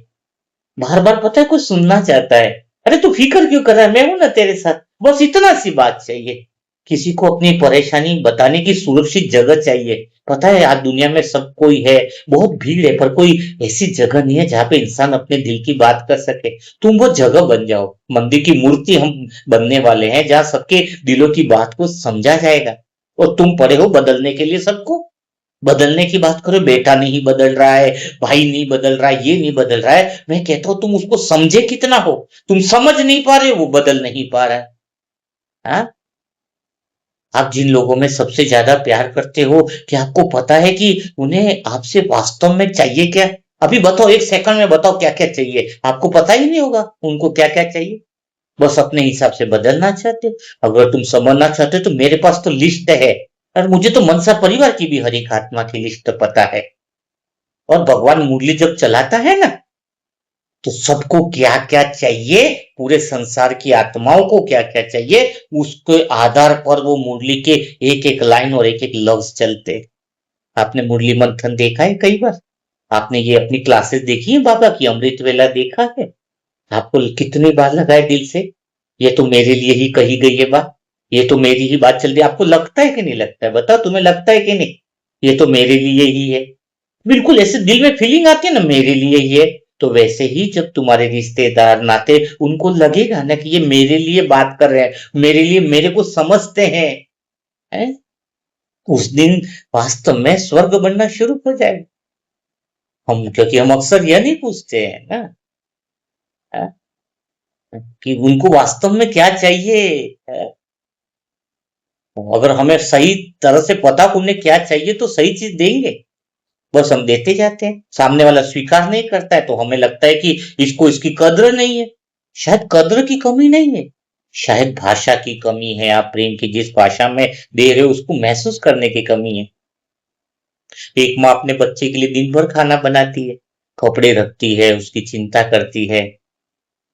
बार बार पता है कोई सुनना चाहता है, अरे तू फिक्र क्यों कर रहा है, मैं हूं ना तेरे साथ, बस इतना सी बात चाहिए। किसी को अपनी परेशानी बताने की सुरक्षित जगह चाहिए। पता है आज दुनिया में सब कोई है, बहुत भीड़ है, पर कोई ऐसी जगह नहीं है जहां पे इंसान अपने दिल की बात कर सके। तुम वो जगह बन जाओ, मंदिर की मूर्ति हम बनने वाले हैं जहां सबके दिलों की बात को समझा जाएगा। और तुम पड़े हो बदलने के लिए सबको। बदलने की बात करो, बेटा नहीं बदल रहा है, भाई नहीं बदल रहा है, ये नहीं बदल रहा है, मैं कहता हूं तुम उसको समझे कितना हो। तुम समझ नहीं पा रहे हो, वो बदल नहीं पा रहा है। हाँ? आप जिन लोगों में सबसे ज्यादा प्यार करते हो, क्या आपको पता है कि उन्हें आपसे वास्तव में चाहिए क्या। अभी बताओ, एक सेकंड में बताओ क्या क्या चाहिए, आपको पता ही नहीं होगा उनको क्या क्या चाहिए। बस अपने हिसाब से बदलना चाहते हो। अगर तुम समझना चाहते हो तो मेरे पास तो लिस्ट है, और मुझे तो मनसा परिवार की भी हर एक आत्मा की लिस्ट पता है। और भगवान मुरली जब चलाता है ना, तो सबको क्या क्या चाहिए, पूरे संसार की आत्माओं को क्या क्या चाहिए, उसके आधार पर वो मुरली के एक एक लाइन और एक एक लफ्ज चलते। आपने मुरली मंथन देखा है कई बार, आपने ये अपनी क्लासेस देखी है बाबा की, अमृत वेला देखा है, आपको कितनी बार लगा है दिल से, ये तो मेरे लिए ही कही गई है बात, ये तो मेरी ही बात चल रही है। आपको लगता है कि नहीं लगता है, बताओ तुम्हें लगता है कि नहीं, ये तो मेरे लिए ही है। बिल्कुल ऐसे दिल में फीलिंग आती है ना, मेरे लिए ही है। तो वैसे ही जब तुम्हारे रिश्तेदार नाते, उनको लगेगा ना कि ये मेरे लिए बात कर रहे हैं, मेरे लिए, मेरे को समझते हैं, हैं? उस दिन वास्तव में स्वर्ग बनना शुरू हो जाएगा। क्योंकि हम अक्सर यह नहीं पूछते हैं ना, हाँ, कि उनको वास्तव में क्या चाहिए। हाँ, अगर हमें सही तरह से पता कि उन्हें क्या चाहिए तो सही चीज देंगे। बस हम देते जाते हैं, सामने वाला स्वीकार नहीं करता है तो हमें लगता है कि इसको इसकी कद्र नहीं है। शायद कद्र की कमी नहीं है, शायद भाषा की कमी है। आप प्रेम की जिस भाषा में दे रहे हो उसको महसूस करने की कमी है। एक माँ अपने बच्चे के लिए दिन भर खाना बनाती है, कपड़े रखती है, उसकी चिंता करती है,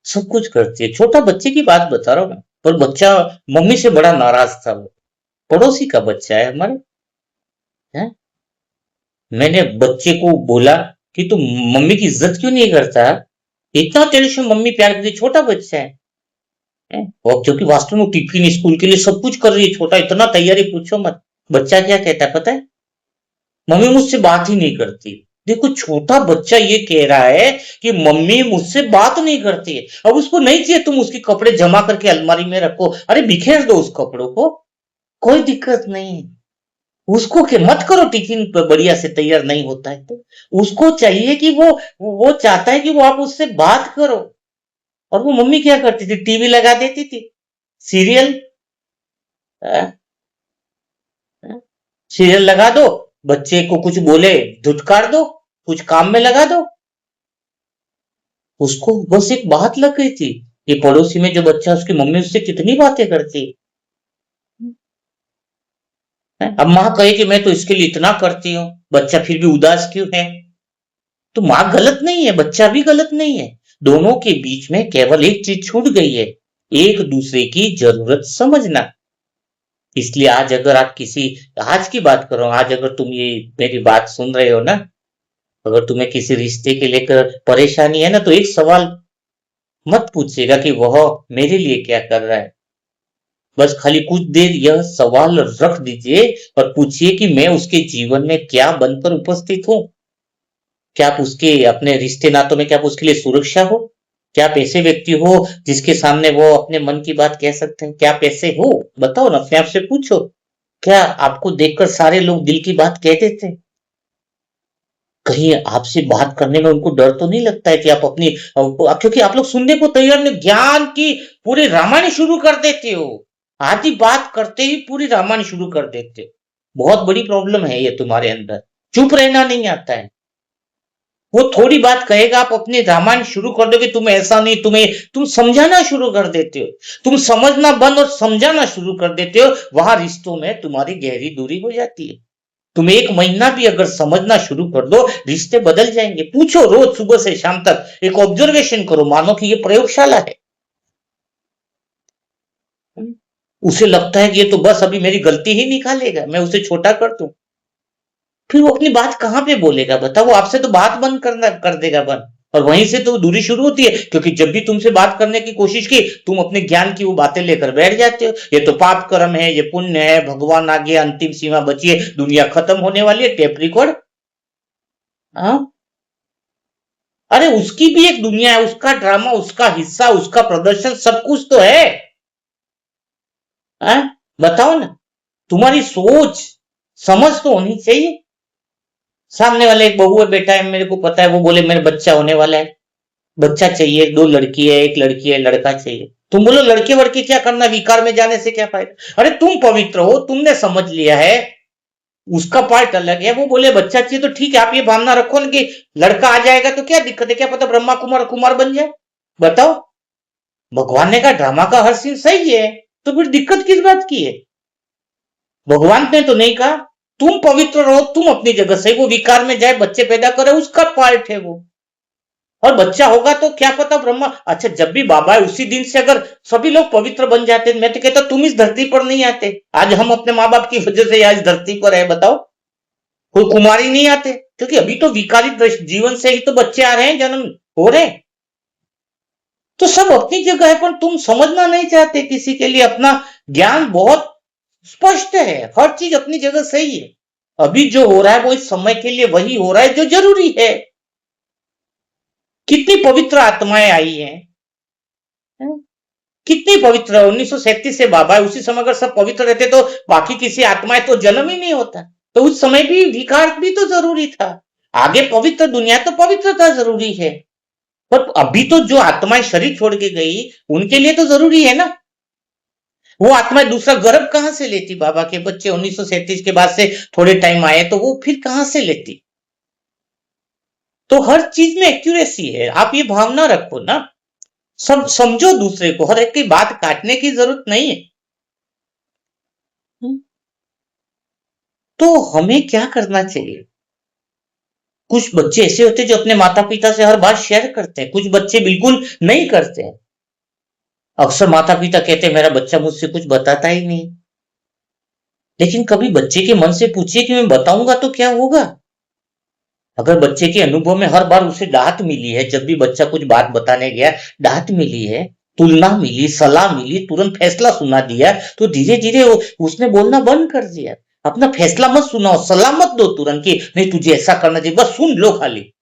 सब कुछ करती है। छोटा बच्चे की बात बता रहा हूँ मैं, पर बच्चा मम्मी से बड़ा नाराज था। वो पड़ोसी का बच्चा है हमारे, है? मैंने बच्चे को बोला कि तू मम्मी की इज्जत क्यों नहीं करता, इतना तेरे से मम्मी प्यार करती, छोटा बच्चा है? और क्योंकि वास्तव में टिफिन स्कूल के लिए सब कुछ कर रही है, छोटा इतना तैयारी पूछो मत। बच्चा क्या कहता है पता है? मम्मी मुझसे बात ही नहीं करती। देखो, छोटा बच्चा ये कह रहा है कि मम्मी मुझसे बात नहीं करती है। अब उसको नहीं चाहिए तुम उसके कपड़े जमा करके अलमारी में रखो, अरे बिखेर दो उस कपड़ों को, कोई दिक्कत नहीं है। उसको के मत करो, टिफिन बढ़िया से तैयार नहीं होता है तो उसको चाहिए कि वो चाहता है कि वो आप उससे बात करो। और वो मम्मी क्या करती थी, टीवी लगा देती थी, सीरियल, सीरियल लगा दो, बच्चे को कुछ बोले धुतकार दो, कुछ काम में लगा दो। उसको बस एक बात लग गई थी, ये पड़ोसी में जो बच्चा उसकी मम्मी उससे कितनी बातें करती है। अब माँ कहे कि मैं तो इसके लिए इतना करती हूँ, बच्चा फिर भी उदास क्यों है? तो माँ गलत नहीं है, बच्चा भी गलत नहीं है। दोनों के बीच में केवल एक चीज छूट गई है, एक दूसरे की जरूरत समझना। इसलिए आज अगर आप किसी, आज की बात कर रहा हूं, आज अगर तुम ये मेरी बात सुन रहे हो ना, अगर तुम्हें किसी रिश्ते के लेकर परेशानी है ना, तो एक सवाल मत पूछिएगा कि वह मेरे लिए क्या कर रहा है। बस खाली कुछ देर यह सवाल रख दीजिए और पूछिए कि मैं उसके जीवन में क्या बनकर उपस्थित हूं। क्या आप उसके अपने रिश्ते नातों में, क्या आप उसके लिए सुरक्षा हो? क्या आप ऐसे व्यक्ति हो जिसके सामने वो अपने मन की बात कह सकते हैं? क्या आप ऐसे हो? बताओ ना, अपने आप से पूछो। क्या आपको देखकर सारे लोग दिल की बात कह देते हैं? कहीं आपसे बात करने में उनको डर तो नहीं लगता है कि आप अपनी, क्योंकि आप लोग सुनने को तैयार नहीं, ज्ञान की पूरी रामायण शुरू कर देते हो। आधी बात करते ही पूरी रामायण शुरू कर देते हो। बहुत बड़ी प्रॉब्लम है ये तुम्हारे अंदर, चुप रहना नहीं आता है। वो थोड़ी बात कहेगा, आप अपने रामायण शुरू कर दोगे, तुम ऐसा नहीं, तुम समझाना शुरू कर देते हो। तुम समझना बंद और समझाना शुरू कर देते हो, वहां रिश्तों में तुम्हारी गहरी दूरी हो जाती है। तुम एक महीना भी अगर समझना शुरू कर दो, रिश्ते बदल जाएंगे। पूछो, रोज सुबह से शाम तक एक ऑब्जर्वेशन करो, मानो कि ये प्रयोगशाला है। उसे लगता है कि ये तो बस अभी मेरी गलती ही निकालेगा, मैं उसे छोटा कर दूं। फिर वो अपनी बात कहाँ पे बोलेगा बताओ? वो आपसे तो बात बंद करना कर देगा बंद, और वहीं से तो दूरी शुरू होती है। क्योंकि जब भी तुमसे बात करने की कोशिश की, तुम अपने ज्ञान की वो बातें लेकर बैठ जाते हो। ये तो पाप कर्म है, ये पुण्य है, भगवान आगे, अंतिम सीमा बची है, दुनिया खत्म होने वाली है, टेप रिकॉर्ड। हाँ, अरे उसकी भी एक दुनिया है, उसका ड्रामा, उसका हिस्सा, उसका प्रदर्शन, सब कुछ तो है। हाँ? बताओ ना, तुम्हारी सोच समझ तो होनी चाहिए। सामने वाला एक बहू है, बेटा है, मेरे को पता है, वो बोले मेरे बच्चा होने वाला है, बच्चा चाहिए, दो लड़की है, एक लड़की है, लड़का चाहिए। तुम बोलो लड़के वड़के क्या करना, विकार में जाने से क्या फायदा? अरे तुम पवित्र हो, तुमने समझ लिया है, उसका पार्ट अलग है। वो बोले बच्चा चाहिए तो ठीक है, आप ये भावना रखो ना कि लड़का आ जाएगा तो क्या दिक्कत है, क्या पता ब्रह्मा कुमार कुमार बन जाए। बताओ, भगवान ने कहा ड्रामा का हर सीन सही है, तो फिर दिक्कत किस बात की है? भगवान ने तो नहीं कहा। तुम पवित्र रहो, तुम अपनी जगह से, वो विकार में जाए, बच्चे पैदा करे, उसका पार्ट है वो। और बच्चा होगा तो क्या पता ब्रह्मा, अच्छा जब भी बाबा है उसी दिन से अगर सभी लोग पवित्र बन जाते, मैं तो कहता तुम इस धरती पर नहीं आते। आज हम अपने माँ बाप की वजह से आज धरती पर है, बताओ। कोई कुमारी नहीं आते, क्योंकि अभी तो विकारी जीवन से ही तो बच्चे आ रहे हैं, जन्म हो रहे हैं। तो सब अपनी जगह है, पर तुम समझना नहीं चाहते किसी के लिए। अपना ज्ञान बहुत स्पष्ट है, हर चीज अपनी जगह सही है। अभी जो हो रहा है वो इस समय के लिए वही हो रहा है जो जरूरी है। कितनी पवित्र आत्माएं आई हैं, कितनी पवित्र है। 1937 से बाबा है, उसी समय अगर सब पवित्र रहते तो बाकी किसी आत्माएं तो जन्म ही नहीं होता। तो उस समय भी विकार भी तो जरूरी था। आगे पवित्र दुनिया तो पवित्रता जरूरी है, पर अभी तो जो आत्माएं शरीर छोड़ के गई उनके लिए तो जरूरी है ना। वो आत्मा दूसरा गर्भ कहां से लेती? बाबा के बच्चे 1937 के बाद से थोड़े टाइम आए तो वो फिर कहां से लेती? तो हर चीज में एक्यूरेसी है, आप ये भावना रखो ना, सब समझो दूसरे को, हर एक की बात काटने की जरूरत नहीं है। तो हमें क्या करना चाहिए? कुछ बच्चे ऐसे होते हैं जो अपने माता पिता से हर बात शेयर करते हैं, कुछ बच्चे बिल्कुल नहीं करते हैं। अक्सर माता पिता कहते हैं मेरा बच्चा मुझसे कुछ बताता ही नहीं, लेकिन कभी बच्चे के मन से पूछिए कि मैं बताऊंगा तो क्या होगा। अगर बच्चे के अनुभव में हर बार उसे डांट मिली है, जब भी बच्चा कुछ बात बताने गया डांट मिली है, तुलना मिली, सलाह मिली, तुरंत फैसला सुना दिया, तो धीरे धीरे उसने बोलना बंद कर दिया। अपना फैसला मत सुनाओ, सलाह मत दो तुरंत कि नहीं तुझे ऐसा करना चाहिए, बस सुन लो खाली।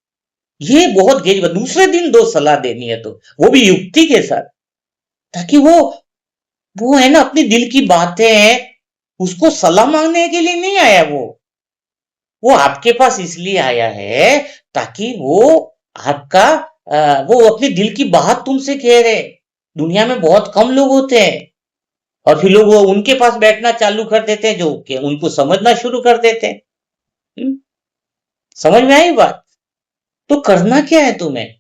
ये बहुत गहरी बात। दूसरे दिन दो सलाह देनी है तो वो भी युक्ति के साथ, ताकि वो है ना अपनी दिल की बातें हैं, उसको सलाह मांगने के लिए नहीं आया वो आपके पास इसलिए आया है ताकि वो आपका वो अपने दिल की बात तुमसे कह रहे। दुनिया में बहुत कम लोग होते हैं, और फिर लोग वो उनके पास बैठना चालू कर देते हैं जो कि उनको समझना शुरू कर देते हैं। समझ में आई बात? तो करना क्या है तुम्हें?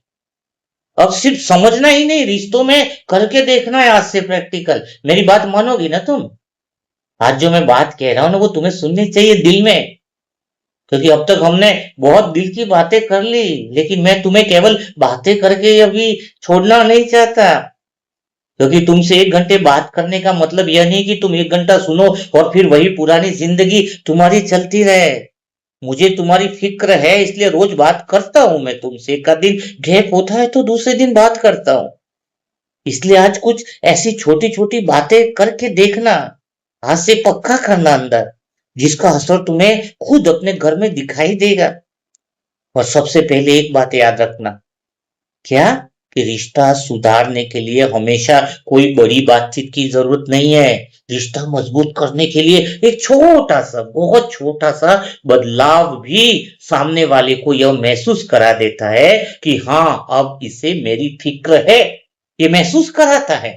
अब सिर्फ समझना ही नहीं, रिश्तों में करके देखना है आज से प्रैक्टिकल। मेरी बात मानोगी ना तुम? आज जो मैं बात कह रहा हूं ना वो तुम्हें सुननी चाहिए दिल में, क्योंकि अब तक हमने बहुत दिल की बातें कर ली, लेकिन मैं तुम्हें केवल बातें करके अभी छोड़ना नहीं चाहता। क्योंकि तुमसे 1 घंटे बात करने का मतलब यह नहीं कि तुम 1 घंटा सुनो और फिर वही पुरानी जिंदगी तुम्हारी चलती रहे। मुझे तुम्हारी फिक्र है, इसलिए रोज बात करता हूं मैं तुमसे। एक आध दिन गैप होता है तो दूसरे दिन बात करता हूं। इसलिए आज कुछ ऐसी छोटी छोटी बातें करके देखना, आज से पक्का करना अंदर, जिसका असर तुम्हें खुद अपने घर में दिखाई देगा। और सबसे पहले एक बात याद रखना, क्या? कि रिश्ता सुधारने के लिए हमेशा कोई बड़ी बातचीत की जरूरत नहीं है। रिश्ता मजबूत करने के लिए एक छोटा सा, बहुत छोटा सा बदलाव भी सामने वाले को यह महसूस करा देता है कि हाँ अब इसे मेरी फिक्र है, ये महसूस कराता है।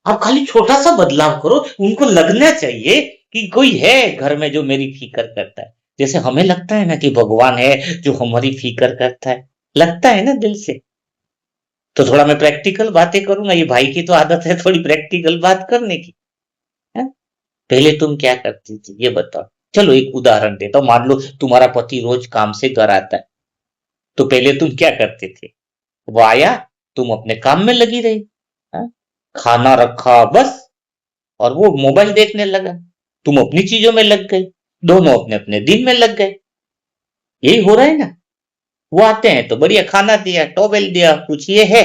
आप खाली छोटा सा बदलाव करो, उनको लगना चाहिए कि कोई है घर में जो मेरी फिक्र करता है। जैसे हमें लगता है ना कि भगवान है जो हमारी फिक्र करता है, लगता है ना दिल से। तो थोड़ा मैं प्रैक्टिकल बातें करूंगा, ये भाई की तो आदत है थोड़ी प्रैक्टिकल बात करने की, है? पहले तुम क्या करती थी ये बताओ। चलो एक उदाहरण देता हूँ, मान लो तुम्हारा पति रोज काम से घर आता है, तो पहले तुम क्या करते थे? वो आया, तुम अपने काम में लगी रही, है? खाना रखा बस, और वो मोबाइल देखने लगा, तुम अपनी चीजों में लग गई, दोनों अपने अपने दिन में लग गए। यही हो रहा है ना? वो आते हैं तो बढ़िया खाना दिया, टॉवेल दिया, कुछ ये है,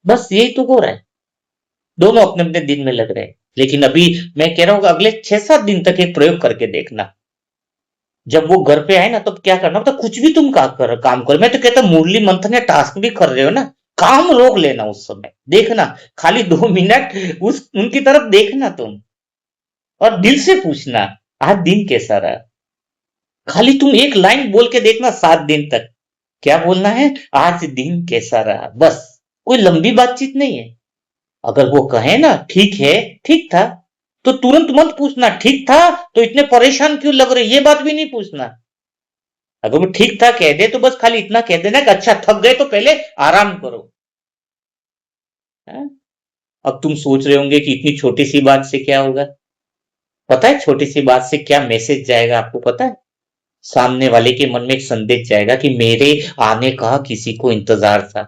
बस यही तो हो रहा है। दोनों अपने अपने दिन में लग रहे हैं। लेकिन अभी मैं कह रहा हूँ अगले 6-7 दिन तक एक प्रयोग करके देखना। जब वो घर पे आए ना तब क्या करना, मतलब कुछ भी तुम काम करो, मैं तो कहता मुरली मंथन या टास्क भी कर रहे हो ना, काम रोक लेना उस समय, देखना खाली 2 मिनट उस उनकी तरफ देखना तुम, और दिल से पूछना आज दिन कैसा रहा। खाली तुम एक लाइन बोल के देखना 7 दिन तक। क्या बोलना है? आज दिन कैसा रहा, बस। कोई लंबी बातचीत नहीं है। अगर वो कहे ना ठीक है, ठीक था, तो तुरंत मत पूछना ठीक था तो इतने परेशान क्यों लग रहे, ये बात भी नहीं पूछना। अगर वो ठीक था कह दे तो बस खाली इतना कह देना कि अच्छा थक गए तो पहले आराम करो, है? अब तुम सोच रहे होंगे कि इतनी छोटी सी बात से क्या होगा। पता है छोटी सी बात से क्या मैसेज जाएगा आपको पता है? सामने वाले के मन में एक संदेश जाएगा कि मेरे आने का किसी को इंतजार था।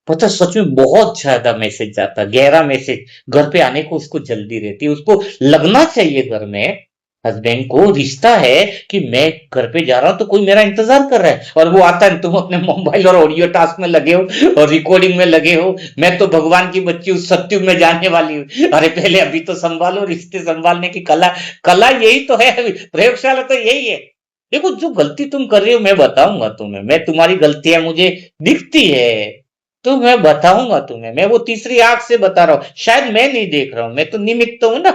पता सच में बहुत ज्यादा मैसेज जाता, गहरा मैसेज। घर पे आने को उसको जल्दी रहती है, उसको लगना चाहिए घर में हस्बैंड को रिश्ता है कि मैं घर पे जा रहा हूं तो कोई मेरा इंतजार कर रहा है। और वो आता है तुम अपने मोबाइल और ऑडियो टास्क में लगे हो और रिकॉर्डिंग में लगे हो। मैं तो भगवान की बच्ची उस सत्युग में जाने वाली हूँ। अरे पहले अभी तो संभालो, रिश्ते संभालने की कला, कला यही तो है, प्रयोगशाला तो यही है। देखो जो गलती तुम कर रहे हो मैं बताऊंगा तुम्हें, मैं तुम्हारी गलतियां मुझे दिखती है, तो मैं बताऊंगा तुम्हें, मैं वो तीसरी आंख से बता रहा हूं, शायद मैं नहीं देख रहा हूं, मैं तो निमित्त हूं ना।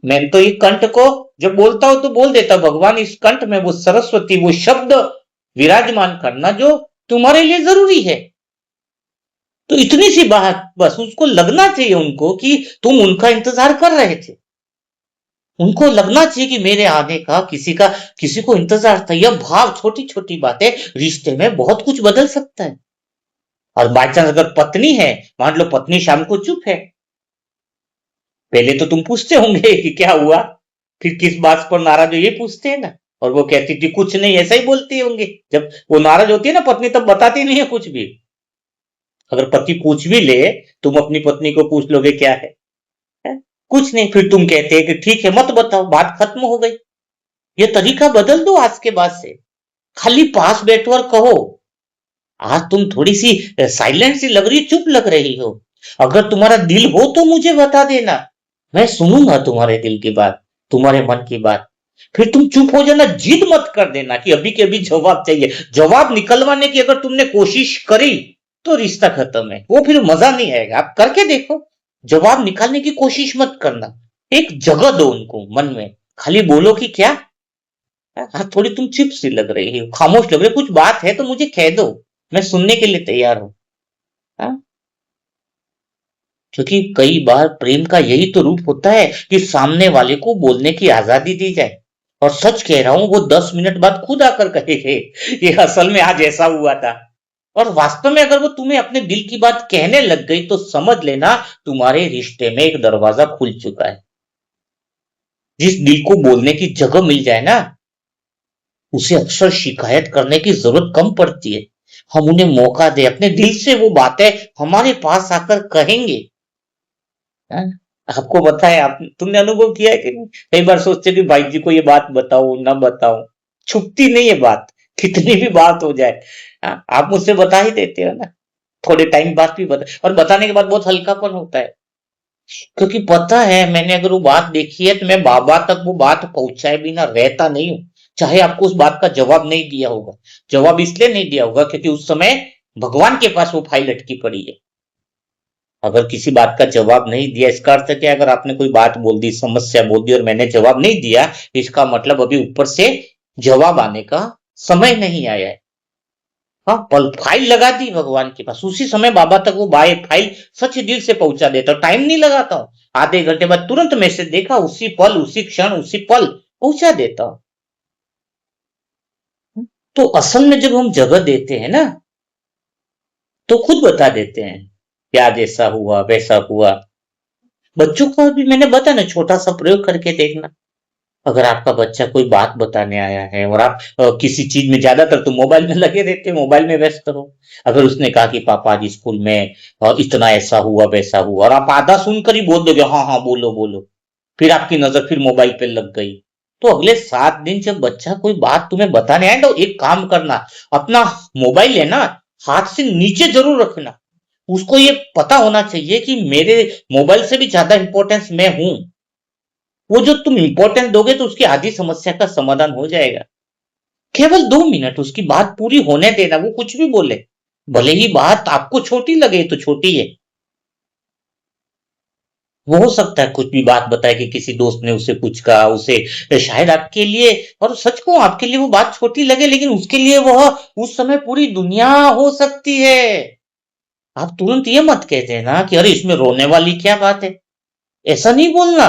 मैं तो ये कंठ को जब बोलता हूं तो बोल देता हूं, भगवान इस कंठ में वो सरस्वती, वो शब्द विराजमान करना जो तुम्हारे लिए जरूरी है। तो इतनी सी बात, बस उसको लगना चाहिए उनको कि तुम उनका इंतजार कर रहे थे। उनको लगना चाहिए कि मेरे आने का किसी को इंतजार था। यह भाव, छोटी छोटी बातें रिश्ते में बहुत कुछ बदल सकता है। और बाई चांस अगर पत्नी है, मान लो पत्नी शाम को चुप है, पहले तो तुम पूछते होंगे कि क्या हुआ, फिर किस बात पर नाराज हो, ये पूछते हैं ना। और वो कहती थी कुछ नहीं, ऐसा ही बोलती होंगे। जब वो नाराज होती है ना पत्नी, तब बताती नहीं है कुछ भी। अगर पति पूछ भी ले, तुम अपनी पत्नी को पूछ लोगे क्या है? है? कुछ नहीं, फिर तुम कहते हैं कि ठीक है मत बताओ, बात खत्म हो गई। ये तरीका बदल दो आज के बाद से। खाली पास बैठो और कहो, आज तुम थोड़ी सी साइलेंट सी लग रही हो, चुप लग रही हो। अगर तुम्हारा दिल हो तो मुझे बता देना, मैं सुनूंगा तुम्हारे दिल की बात, तुम्हारे मन की बात। फिर तुम चुप हो जाना, जिद मत कर देना कि अभी के अभी जवाब चाहिए। जवाब निकलवाने की अगर तुमने कोशिश करी तो रिश्ता खत्म है, वो फिर मजा नहीं आएगा। आप करके देखो, जवाब निकालने की कोशिश मत करना। एक जगह दो उनको मन में, खाली बोलो कि क्या, हाँ थोड़ी तुम चिप सी लग रही हो, खामोश लग रही हो, कुछ बात है तो मुझे कह दो, मैं सुनने के लिए तैयार हूं। हाँ? क्योंकि कई बार प्रेम का यही तो रूप होता है कि सामने वाले को बोलने की आजादी दी जाए। और सच कह रहा हूं, वो 10 मिनट बाद खुद आकर कहेंगे ये असल में आज ऐसा हुआ था। और वास्तव में अगर वो तुम्हें अपने दिल की बात कहने लग गई तो समझ लेना तुम्हारे रिश्ते में एक दरवाजा खुल चुका है। जिस दिल को बोलने की जगह मिल जाए ना, उसे अक्सर शिकायत करने की जरूरत कम पड़ती है। हम उन्हें मौका दे, अपने दिल से वो बातें हमारे पास आकर कहेंगे। हाँ? आपको पता है, आप तुमने अनुभव किया है कि नहीं? कई बार सोचते कि भाई जी को ये बात बताओ ना बताओ, छुपती नहीं है बात, कितनी भी बात हो जाए। हाँ? आप मुझसे बता ही देते हो ना, थोड़े टाइम बाद भी बता, और बताने के बाद बहुत हल्कापन होता है। क्योंकि पता है मैंने अगर वो बात देखी है तो मैं बाबा तक वो बात पहुंचाए बिना रहता नहीं हूं। चाहे आपको उस बात का जवाब नहीं दिया होगा, जवाब इसलिए नहीं दिया होगा क्योंकि उस समय भगवान के पास वो फाइल अटकी पड़ी है। अगर किसी बात का जवाब नहीं दिया, इसका अर्थ क्या है? अगर आपने कोई बात बोल दी, समस्या बोल दी और मैंने जवाब नहीं दिया, इसका मतलब अभी ऊपर से जवाब आने का समय नहीं आया है। हाँ, पल फाइल लगा दी भगवान के पास, उसी समय बाबा तक वो बाय फाइल सच दिल से पहुंचा देता हूँ, टाइम नहीं लगाता हूँ। आधे घंटे बाद तुरंत मैसेज देखा, उसी पल, उसी क्षण, उसी पल पहुंचा देता हूँ। तो असल में जब हम जगह देते हैं ना, तो खुद बता देते हैं कि आज ऐसा हुआ वैसा हुआ। बच्चों का भी मैंने बताया ना, छोटा सा प्रयोग करके देखना। अगर आपका बच्चा कोई बात बताने आया है और आप किसी चीज में, ज्यादातर तो मोबाइल में लगे रहते हैं, मोबाइल में व्यस्त रहो। अगर उसने कहा कि पापा आज स्कूल में इतना ऐसा हुआ वैसा हुआ, और आप आधा सुनकर ही बोल दोगे हाँ हाँ बोलो बोलो, फिर आपकी नजर फिर मोबाइल पे लग गई, तो अगले 7 दिन जब बच्चा कोई बात तुम्हें बताने आए तो एक काम करना, अपना मोबाइल है ना, हाथ से नीचे जरूर रखना। उसको ये पता होना चाहिए कि मेरे मोबाइल से भी ज्यादा इंपॉर्टेंस मैं हूं। वो जो तुम इंपॉर्टेंस दोगे तो उसकी आधी समस्या का समाधान हो जाएगा। केवल 2 मिनट उसकी बात पूरी होने देना, वो कुछ भी बोले, भले ही बात आपको छोटी लगे तो छोटी है। वो हो सकता है कुछ भी बात बताए कि किसी दोस्त ने उसे कुछ कहा, उसे शायद आपके लिए, और सच को आपके लिए वो बात छोटी लगे, लेकिन उसके लिए वह उस समय पूरी दुनिया हो सकती है। आप तुरंत ये मत कहते ना कि अरे इसमें रोने वाली क्या बात है, ऐसा नहीं बोलना।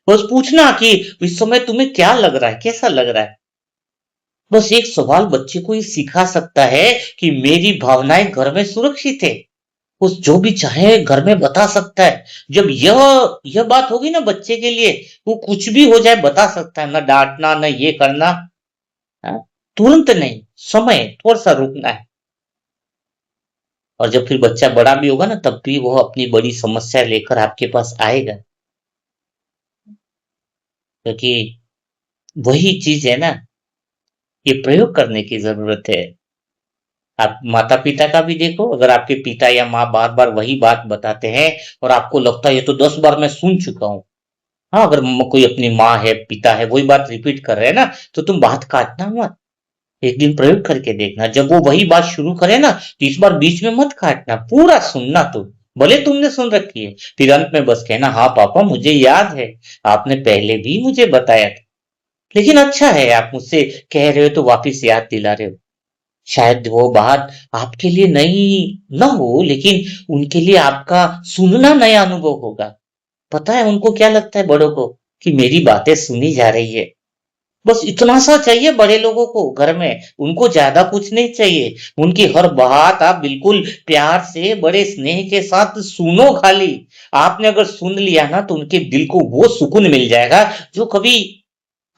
बस पूछना कि इस समय तुम्हें क्या लग रहा है, कैसा लग रहा है। बस एक सवाल बच्चे को ये सिखा सकता है कि मेरी भावनाएं घर में सुरक्षित है। उस जो भी चाहे घर में बता सकता है। जब यह बात होगी ना बच्चे के लिए, वो कुछ भी हो जाए बता सकता है, ना डांटना ना ये करना। हाँ? तुरंत नहीं, समय थोड़ा सा रुकना है। और जब फिर बच्चा बड़ा भी होगा ना, तब भी वो अपनी बड़ी समस्या लेकर आपके पास आएगा। क्योंकि वही चीज है ना, ये प्रयोग करने की जरूरत है। आप माता पिता का भी देखो, अगर आपके पिता या माँ बार बार वही बात बताते हैं और आपको लगता है ये तो 10 बार मैं सुन चुका हूं। हाँ, अगर कोई अपनी माँ है पिता है वही बात रिपीट कर रहे हैं ना, तो तुम बात काटना मत। एक दिन प्रयोग करके देखना, जब वो वही बात शुरू करे ना तो इस बार बीच में मत काटना, पूरा सुनना। तो भले तुमने सुन रखी है, फिर अंत में बस कहना, हाँ पापा मुझे याद है, आपने पहले भी मुझे बताया था, लेकिन अच्छा है आप मुझसे कह रहे हो तो वापिस याद दिला रहे हो। शायद वो बात आपके लिए नई न हो, लेकिन उनके लिए आपका सुनना नया अनुभव होगा। पता है उनको क्या लगता है बड़ों को, कि मेरी बातें सुनी जा रही है। बस इतना सा चाहिए बड़े लोगों को घर में, उनको ज्यादा कुछ नहीं चाहिए। उनकी हर बात आप बिल्कुल प्यार से बड़े स्नेह के साथ सुनो खाली। आपने अगर सुन लिया ना तो उनके दिल को वो सुकून मिल जाएगा जो कभी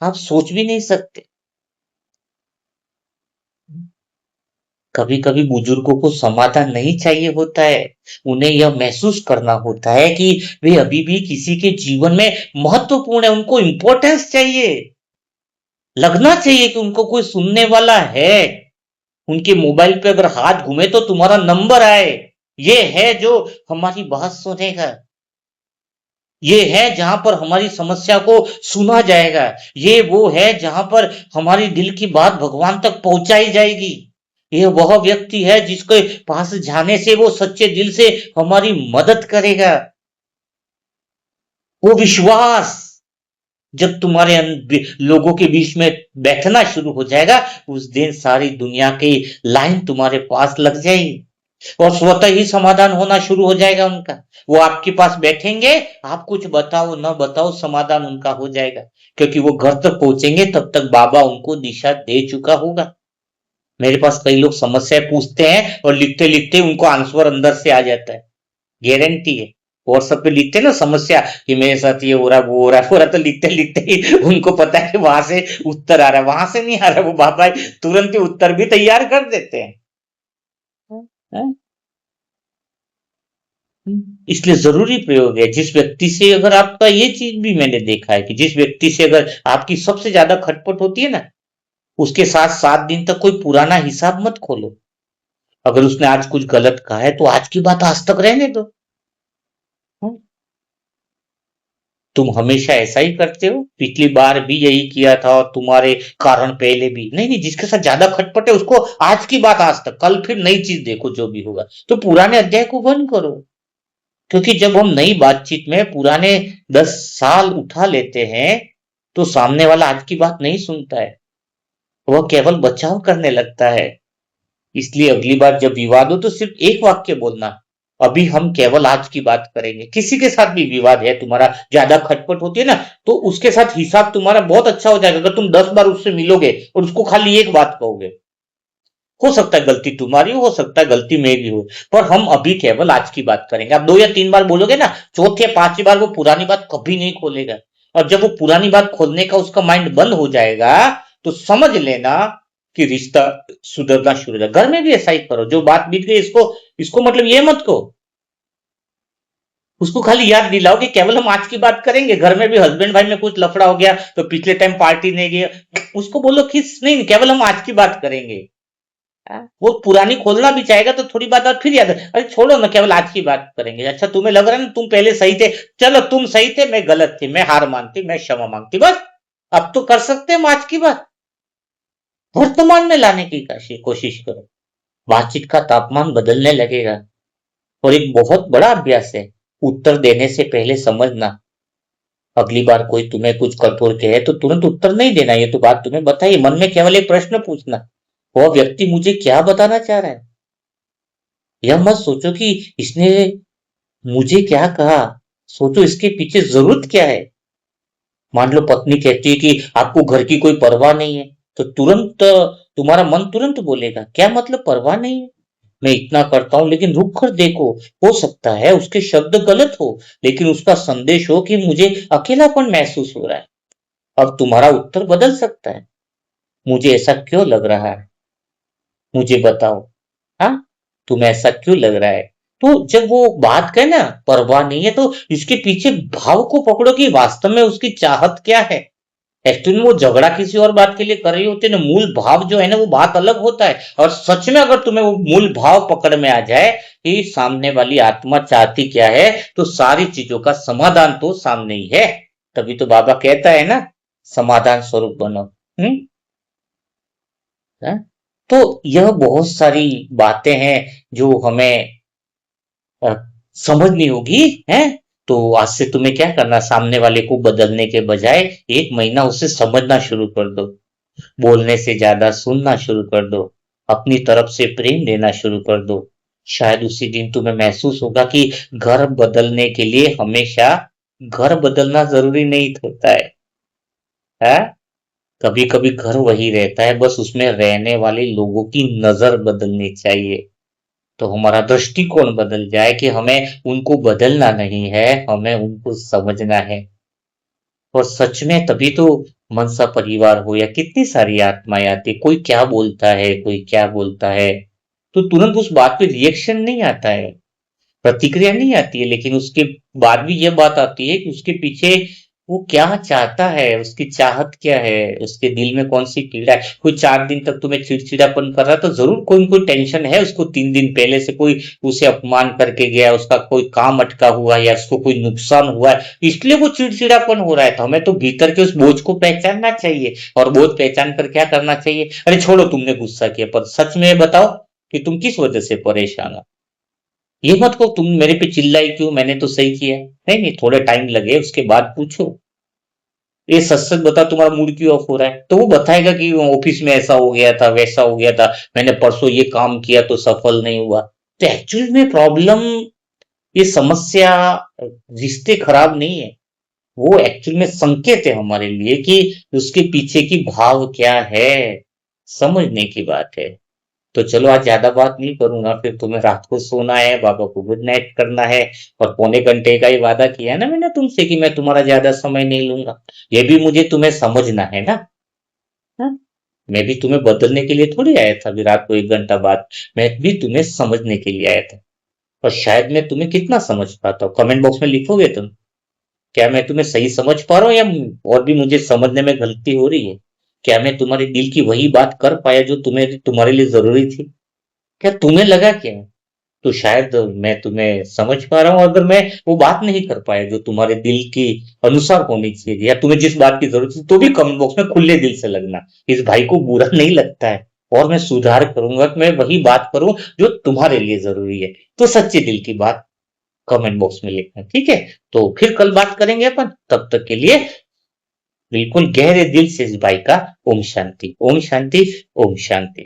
आप सोच भी नहीं सकते। कभी कभी बुजुर्गों को समाधान नहीं चाहिए होता है, उन्हें यह महसूस करना होता है कि वे अभी भी किसी के जीवन में महत्वपूर्ण है, उनको इंपॉर्टेंस चाहिए। लगना चाहिए कि उनको कोई सुनने वाला है। उनके मोबाइल पे अगर हाथ घूमे तो तुम्हारा नंबर आए, ये है जो हमारी बात सुनेगा, ये है जहां पर हमारी समस्या को सुना जाएगा, ये वो है जहां पर हमारी दिल की बात भगवान तक पहुंचाई जाएगी। ये वह व्यक्ति है जिसके पास जाने से वो सच्चे दिल से हमारी मदद करेगा। वो विश्वास जब तुम्हारे लोगों के बीच में बैठना शुरू हो जाएगा, उस दिन सारी दुनिया की लाइन तुम्हारे पास लग जाएगी और स्वतः ही समाधान होना शुरू हो जाएगा उनका। वो आपके पास बैठेंगे, आप कुछ बताओ न बताओ समाधान उनका हो जाएगा, क्योंकि वो घर तक पहुंचेंगे तब तक बाबा उनको दिशा दे चुका होगा। मेरे पास कई लोग समस्या पूछते हैं और लिखते लिखते उनको आंसर अंदर से आ जाता है, गारंटी है। व्हाट्सएप पे लिखते हैं ना समस्या कि मेरे साथ ये हो रहा वो हो रहा हो रहा, तो लिखते लिखते ही उनको पता है कि वहां से उत्तर आ रहा है, वहां से नहीं आ रहा, वो बाबा तुरंत ही उत्तर भी तैयार कर देते हैं। हाँ? इसलिए जरूरी प्रयोग है। जिस व्यक्ति से अगर आपका, ये चीज भी मैंने देखा है कि जिस व्यक्ति से अगर आपकी सबसे ज्यादा खटपट होती है ना, उसके साथ 7 दिन तक कोई पुराना हिसाब मत खोलो। अगर उसने आज कुछ गलत कहा है तो आज की बात आज तक रहने दो। हम्म, तुम हमेशा ऐसा ही करते हो, पिछली बार भी यही किया था और तुम्हारे कारण पहले भी नहीं। नहीं, जिसके साथ ज्यादा खटपट है उसको आज की बात आज तक, कल फिर नई चीज देखो जो भी होगा, तो पुराने अध्याय को बंद करो। क्योंकि जब हम नई बातचीत में पुराने 10 साल उठा लेते हैं तो सामने वाला आज की बात नहीं सुनता है, वह केवल बचाव करने लगता है। इसलिए अगली बार जब विवाद हो तो सिर्फ एक वाक्य बोलना, अभी हम केवल आज की बात करेंगे। किसी के साथ भी विवाद है तुम्हारा, ज्यादा खटपट होती है ना, तो उसके साथ हिसाब तुम्हारा बहुत अच्छा हो जाएगा। अगर तुम 10 बार उससे मिलोगे और उसको खाली एक बात कहोगे, हो सकता है गलती तुम्हारी हो सकता है गलती मेरी हो, पर हम अभी केवल आज की बात करेंगे। आप 2 या 3 बार बोलोगे ना, चौथी या पांचवी बार वो पुरानी बात कभी नहीं खोलेगा। और जब वो पुरानी बात खोलने का उसका माइंड बंद हो जाएगा तो समझ लेना कि रिश्ता सुधरना शुरू हो जाएगा। घर में भी ऐसा ही करो, जो बात बीत गई इसको इसको मतलब ये मत कहो, उसको खाली याद दिलाओ कि केवल हम आज की बात करेंगे। घर में भी हस्बैंड भाई में कुछ लफड़ा हो गया तो पिछले टाइम पार्टी नहीं गया, उसको बोलो कि नहीं, केवल हम आज की बात करेंगे। वो पुरानी खोलना भी चाहेगा तो थोड़ी बात और फिर याद है, अरे छोड़ो ना, केवल आज की बात करेंगे। अच्छा तुम्हें लग रहा है ना तुम पहले सही थे, चलो तुम सही थे मैं गलत थी, मैं हार मानती, मैं क्षमा मांगती, बस अब तो कर सकते हैं हम आज की बात। वर्तमान में लाने की कोशिश करो, बातचीत का तापमान बदलने लगेगा। और एक बहुत बड़ा अभ्यास है, उत्तर देने से पहले समझना। अगली बार कोई तुम्हें कुछ कठोर कहे तो तुरंत उत्तर नहीं देना, ये तो बात तुम्हें बताइए, मन में केवल एक प्रश्न पूछना, वह व्यक्ति मुझे क्या बताना चाह रहा है। यह मत सोचो कि इसने मुझे क्या कहा, सोचो इसके पीछे जरूरत क्या है। मान लो पत्नी कहती है कि आपको घर की कोई परवाह नहीं है, तो तुरंत तुम्हारा मन तुरंत बोलेगा, क्या मतलब परवाह नहीं है, मैं इतना करता हूं लेकिन रुक कर देखो, हो सकता है उसके शब्द गलत हो लेकिन उसका संदेश हो कि मुझे अकेलापन महसूस हो रहा है। अब तुम्हारा उत्तर बदल सकता है, मुझे ऐसा क्यों लग रहा है, मुझे बताओ, हाँ तुम्हें ऐसा क्यों लग रहा है। तो जब वो बात कहे ना परवाह नहीं है, तो इसके पीछे भाव को पकड़ो कि वास्तव में उसकी चाहत क्या है। एक्चुअली वो झगड़ा किसी और बात के लिए कर रही होती है ना, मूल भाव जो है ना वो बात अलग होता है। और सच में अगर तुम्हें वो मूल भाव पकड़ में आ जाए कि सामने वाली आत्मा चाहती क्या है, तो सारी चीजों का समाधान तो सामने ही है। तभी तो बाबा कहता है ना, समाधान स्वरूप बनो। हम्म। है? तो यह बहुत सारी बातें हैं जो हमें अ, समझनी होगी, है? तो आज से तुम्हें क्या करना, सामने वाले को बदलने के बजाय 1 महीना उसे समझना शुरू कर दो, बोलने से ज्यादा सुनना शुरू कर दो, अपनी तरफ से प्रेम देना शुरू कर दो। शायद उसी दिन तुम्हें महसूस होगा कि घर बदलने के लिए हमेशा घर बदलना जरूरी नहीं होता है? कभी कभी घर वही रहता है, बस उसमें रहने वाले लोगों की नजर बदलनी चाहिए। तो हमारा दृष्टिकोण बदल जाए कि हमें उनको बदलना नहीं है, हमें उनको समझना है। और सच में तभी तो मनसा परिवार हो या कितनी सारी आत्माएं आती, कोई क्या बोलता है, कोई क्या बोलता है, तो तुरंत उस बात पे रिएक्शन नहीं आता है, प्रतिक्रिया नहीं आती है, लेकिन उसके बाद भी ये बात आती है कि उसके पीछे वो क्या चाहता है, उसकी चाहत क्या है, उसके दिल में कौन सी पीड़ा है। कोई 4 दिन तक तुम्हें चिड़चिड़ापन कर रहा है तो जरूर कोई न कोई टेंशन है उसको, 3 दिन पहले से कोई उसे अपमान करके गया, उसका कोई काम अटका हुआ है या उसको कोई नुकसान हुआ है, इसलिए वो चिड़चिड़ापन हो रहा है। तो हमें तो भीतर के उस बोझ को पहचानना चाहिए, और बोझ पहचान कर क्या करना चाहिए, अरे छोड़ो तुमने गुस्सा किया, पर सच में बताओ कि तुम किस वजह से परेशान हो। ये मत कहो तुम मेरे पे चिल्लाई क्यों, मैंने तो सही किया है। नहीं नहीं, थोड़े टाइम लगे उसके बाद पूछो, ये सच सच बता तुम्हारा मूड क्यों ऑफ हो रहा है, तो वो बताएगा कि ऑफिस में ऐसा हो गया था, वैसा हो गया था, मैंने परसों ये काम किया तो सफल नहीं हुआ। तो एक्चुअली में प्रॉब्लम, ये समस्या, रिश्ते खराब नहीं है, वो एक्चुअल में संकेत है हमारे लिए कि उसके पीछे की भाव क्या है, समझने की बात है। तो चलो आज ज्यादा बात नहीं करूंगा, फिर तुम्हें रात को सोना है, बाबा को गुड नाइट करना है। और पौने घंटे का ही वादा किया है ना मैंने तुमसे कि मैं तुम्हारा ज्यादा समय नहीं लूंगा। ये भी मुझे तुम्हें समझना है ना। हाँ? मैं भी तुम्हें बदलने के लिए थोड़ी आया था अभी रात को 1 घंटा बाद, मैं भी तुम्हें समझने के लिए आया था। और शायद मैं तुम्हें कितना समझ पाता हूँ, कमेंट बॉक्स में लिखोगे तुम, क्या मैं तुम्हें सही समझ पा रहा हूँ, या और भी मुझे समझने में गलती हो रही है? क्या मैं तुम्हारे दिल की वही बात कर पाया जो तुम्हें तुम्हारे लिए जरूरी थी? क्या तुम्हें लगा क्या? तो शायद मैं तुम्हें समझ पा रहा हूँ, अगर मैं वो बात नहीं कर पाया जो तुम्हारे दिल की अनुसार होनी चाहिए, या तुम्हें जिस बात की जरूरत थी, तो भी कमेंट बॉक्स में खुले दिल से लगना, इस भाई को बुरा नहीं लगता है, और मैं सुधार करूंगा कि मैं वही बात करूं जो तुम्हारे लिए जरूरी है। तो सच्चे दिल की बात कमेंट बॉक्स में लिखना, ठीक है? तो फिर कल बात करेंगे अपन, तब तक के लिए बिल्कुल गहरे दिल से इस भाई का ओम शांति, ओम शांति, ओम शांति।